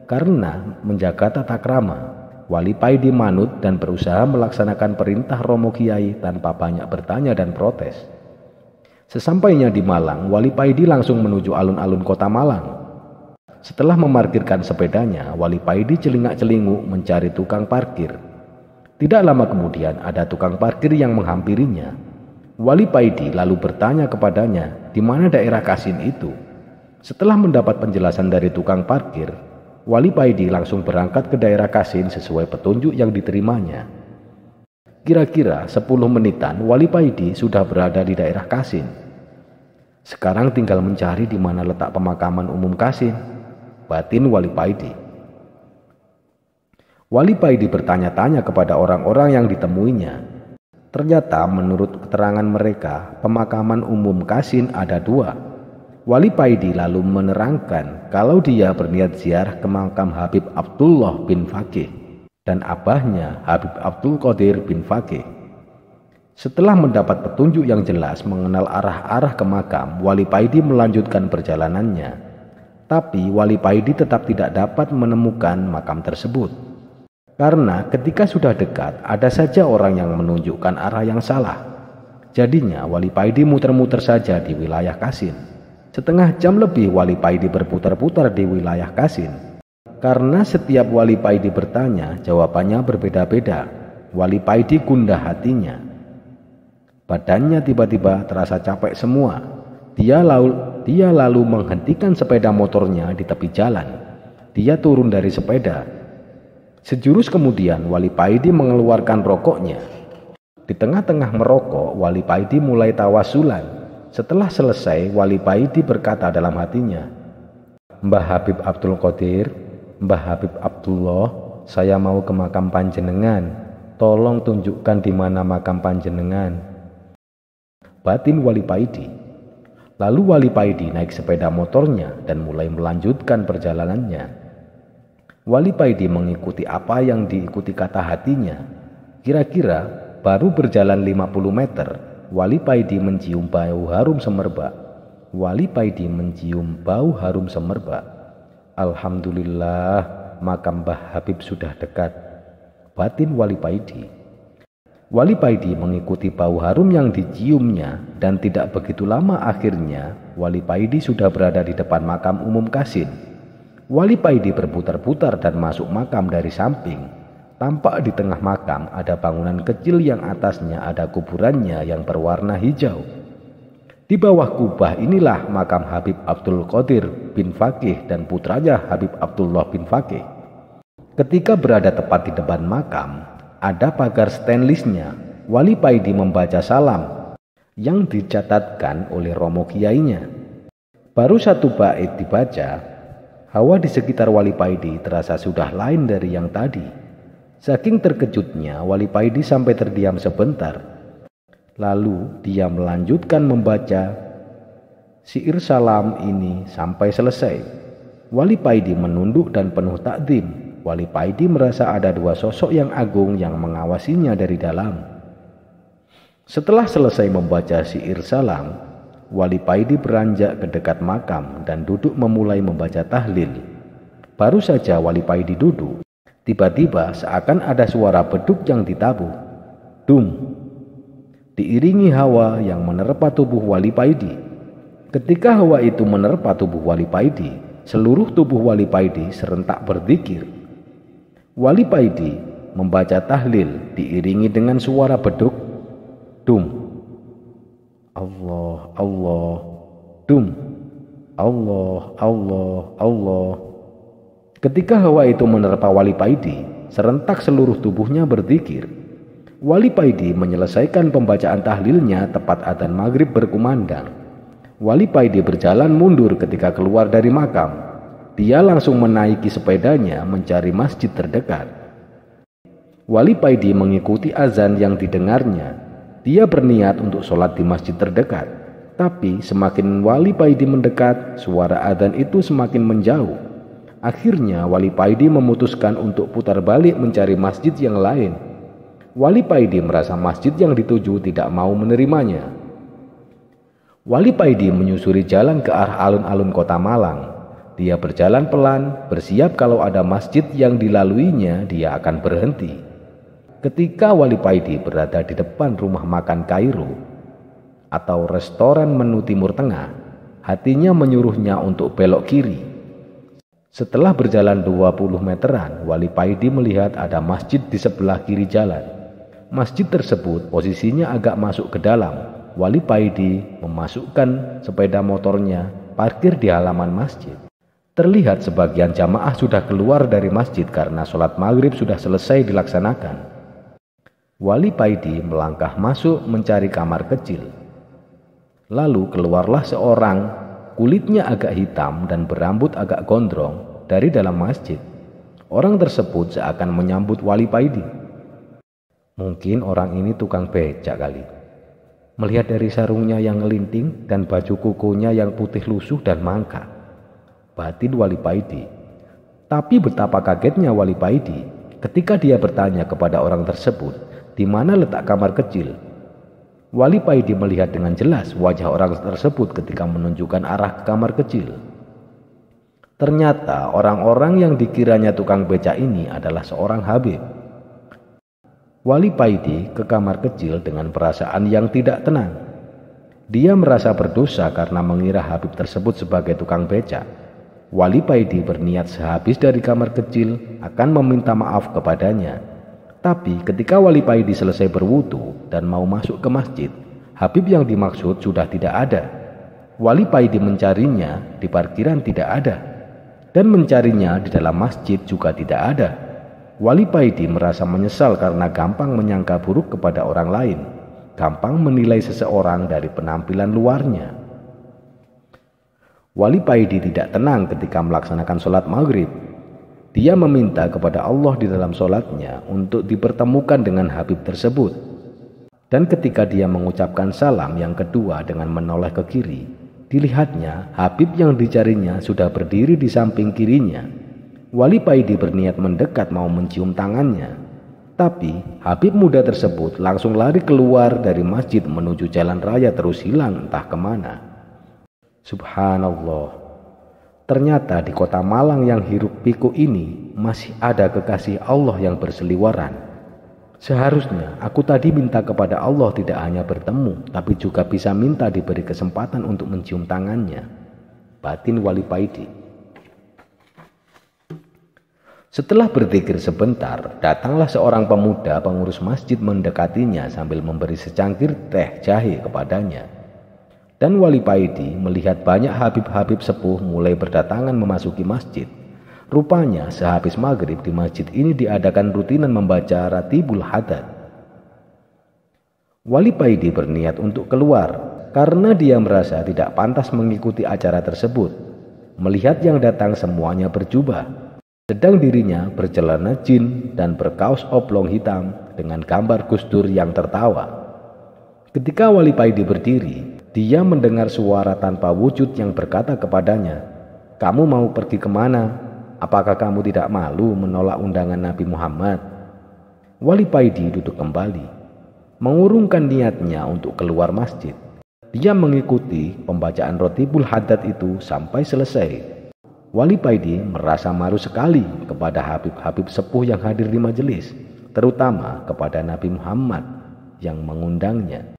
karena menjaga tata krama. Wali Paidi manut dan berusaha melaksanakan perintah Romo Kiai tanpa banyak bertanya dan protes. Sesampainya di Malang, Wali Paidi langsung menuju alun-alun kota Malang. Setelah memarkirkan sepedanya, Wali Paidi celingak-celinguk mencari tukang parkir. Tidak lama kemudian ada tukang parkir yang menghampirinya. Wali Paidi lalu bertanya kepadanya di mana daerah Kasin itu. Setelah mendapat penjelasan dari tukang parkir, Wali Paidi langsung berangkat ke daerah Kasin sesuai petunjuk yang diterimanya. Kira-kira 10 menitan Wali Paidi sudah berada di daerah Kasin. Sekarang tinggal mencari di mana letak pemakaman umum Kasin, batin Wali Paidi. Wali Paidi bertanya-tanya kepada orang-orang yang ditemuinya. Ternyata menurut keterangan mereka, pemakaman umum Kasin ada 2. Wali Paidi lalu menerangkan kalau dia berniat ziarah ke makam Habib Abdullah bin Faqih dan abahnya Habib Abdul Qadir bin Faqih. Setelah mendapat petunjuk yang jelas mengenal arah-arah ke makam, Wali Paidi melanjutkan perjalanannya. Tapi Wali Paidi tetap tidak dapat menemukan makam tersebut. Karena ketika sudah dekat, ada saja orang yang menunjukkan arah yang salah. Jadinya Wali Paidi muter-muter saja di wilayah Kasin. Setengah jam lebih Wali Paidi berputar-putar di wilayah Kasin. Karena setiap Wali Paidi bertanya, jawabannya berbeda-beda. Wali Paidi gundah hatinya. Badannya tiba-tiba terasa capek semua. Dia lalu menghentikan sepeda motornya di tepi jalan. Dia turun dari sepeda. Sejurus kemudian Wali Paidi mengeluarkan rokoknya. Di tengah-tengah merokok, Wali Paidi mulai tawasulan. Setelah selesai, Wali Paidi berkata dalam hatinya, "Mbah Habib Abdul Qadir, Mbah Habib Abdullah, saya mau ke makam panjenengan. Tolong tunjukkan di mana makam panjenengan." Batin Wali Paidi. Lalu Wali Paidi naik sepeda motornya dan mulai melanjutkan perjalanannya. Wali Paidi mengikuti apa yang diikuti kata hatinya. Kira-kira baru berjalan 50 meter, Wali Paidi mencium bau harum semerbak. Wali Paidi mencium bau harum semerbak. Alhamdulillah, makam Mbah Habib sudah dekat. Batin Wali Paidi. Wali Paidi mengikuti bau harum yang diciumnya dan tidak begitu lama akhirnya Wali Paidi sudah berada di depan makam umum Kasin. Wali Paidi berputar-putar dan masuk makam dari samping. Tampak di tengah makam ada bangunan kecil yang atasnya ada kuburannya yang berwarna hijau. Di bawah kubah inilah makam Habib Abdul Qadir bin Faqih dan putranya Habib Abdullah bin Faqih. Ketika berada tepat di depan makam, ada pagar stainlessnya. Wali Paidi membaca salam yang dicatatkan oleh romo kiainya. Baru 1 bait dibaca, hawa di sekitar Wali Paidi terasa sudah lain dari yang tadi. Saking terkejutnya, Wali Paidi sampai terdiam sebentar. Lalu dia melanjutkan membaca syair salam ini sampai selesai. Wali Paidi menunduk dan penuh takdim. Wali Paidi merasa ada 2 sosok yang agung yang mengawasinya dari dalam. Setelah selesai membaca syair salam, Wali Paidi beranjak ke dekat makam dan duduk memulai membaca tahlil. Baru saja Wali Paidi duduk, tiba-tiba seakan ada suara beduk yang ditabuh. Dum! Diiringi hawa yang menerpa tubuh Wali Paidi. Ketika hawa itu menerpa tubuh Wali Paidi, seluruh tubuh Wali Paidi serentak berzikir. Wali Paidi membaca tahlil diiringi dengan suara beduk. Dum! Allah, Allah, dum, Allah, Allah, Allah. Ketika hawa itu menerpa Wali Paidi, serentak seluruh tubuhnya berzikir. Wali Paidi menyelesaikan pembacaan tahlilnya tepat adzan maghrib berkumandang. Wali Paidi berjalan mundur ketika keluar dari makam. Dia langsung menaiki sepedanya mencari masjid terdekat. Wali Paidi mengikuti azan yang didengarnya. Dia berniat untuk sholat di masjid terdekat. Tapi semakin Wali Paidi mendekat, suara adzan itu semakin menjauh. Akhirnya Wali Paidi memutuskan untuk putar balik mencari masjid yang lain. Wali Paidi merasa masjid yang dituju tidak mau menerimanya. Wali Paidi menyusuri jalan ke arah alun-alun kota Malang. Dia berjalan pelan, bersiap kalau ada masjid yang dilaluinya dia akan berhenti. Ketika Wali Paidi berada di depan rumah makan Kairo atau restoran menu Timur Tengah, hatinya menyuruhnya untuk belok kiri. Setelah berjalan 20 meteran, Wali Paidi melihat ada masjid di sebelah kiri jalan. Masjid tersebut posisinya agak masuk ke dalam. Wali Paidi memasukkan sepeda motornya parkir di halaman masjid. Terlihat sebagian jamaah sudah keluar dari masjid karena sholat maghrib sudah selesai dilaksanakan. Wali Paidi melangkah masuk mencari kamar kecil. Lalu keluarlah seorang, kulitnya agak hitam dan berambut agak gondrong dari dalam masjid. Orang tersebut seakan menyambut Wali Paidi. Mungkin orang ini tukang becak kali. Melihat dari sarungnya yang ngelinting dan baju kukunya yang putih lusuh dan mangkat, batin Wali Paidi. Tapi betapa kagetnya Wali Paidi ketika dia bertanya kepada orang tersebut, di mana letak kamar kecil. Wali Paidi melihat dengan jelas wajah orang tersebut ketika menunjukkan arah ke kamar kecil. Ternyata orang-orang yang dikiranya tukang becak ini adalah seorang Habib. Wali Paidi ke kamar kecil dengan perasaan yang tidak tenang. Dia merasa berdosa karena mengira Habib tersebut sebagai tukang becak. Wali Paidi berniat sehabis dari kamar kecil akan meminta maaf kepadanya. Tapi ketika Wali Paidi selesai berwudu dan mau masuk ke masjid, Habib yang dimaksud sudah tidak ada. Wali Paidi mencarinya di parkiran tidak ada, dan mencarinya di dalam masjid juga tidak ada. Wali Paidi merasa menyesal karena gampang menyangka buruk kepada orang lain, gampang menilai seseorang dari penampilan luarnya. Wali Paidi tidak tenang ketika melaksanakan sholat maghrib. Dia meminta kepada Allah di dalam sholatnya untuk dipertemukan dengan Habib tersebut. Dan ketika dia mengucapkan salam yang kedua dengan menoleh ke kiri, dilihatnya Habib yang dicarinya sudah berdiri di samping kirinya. Wali Paidi berniat mendekat mau mencium tangannya. Tapi Habib muda tersebut langsung lari keluar dari masjid menuju jalan raya terus hilang entah kemana. Subhanallah. Ternyata di kota Malang yang hiruk pikuk ini masih ada kekasih Allah yang berseliweran. Seharusnya aku tadi minta kepada Allah tidak hanya bertemu, tapi juga bisa minta diberi kesempatan untuk mencium tangannya. Batin Wali Paidi. Setelah berzikir sebentar, datanglah seorang pemuda pengurus masjid mendekatinya sambil memberi secangkir teh jahe kepadanya. Dan Wali Paidi melihat banyak Habib-Habib sepuh mulai berdatangan memasuki masjid. Rupanya sehabis maghrib di masjid ini diadakan rutinan membaca Ratibul Hadad. Wali Paidi berniat untuk keluar karena dia merasa tidak pantas mengikuti acara tersebut. Melihat yang datang semuanya berjubah, sedang dirinya bercelana jin dan berkaos oblong hitam dengan gambar Gus Dur yang tertawa. Ketika Wali Paidi berdiri, dia mendengar suara tanpa wujud yang berkata kepadanya, "Kamu mau pergi kemana? Apakah kamu tidak malu menolak undangan Nabi Muhammad?" Wali Paidi duduk kembali, mengurungkan niatnya untuk keluar masjid. Dia mengikuti pembacaan Ratibul Hadad itu sampai selesai. Wali Paidi merasa malu sekali kepada Habib-Habib sepuh yang hadir di majelis, terutama kepada Nabi Muhammad yang mengundangnya.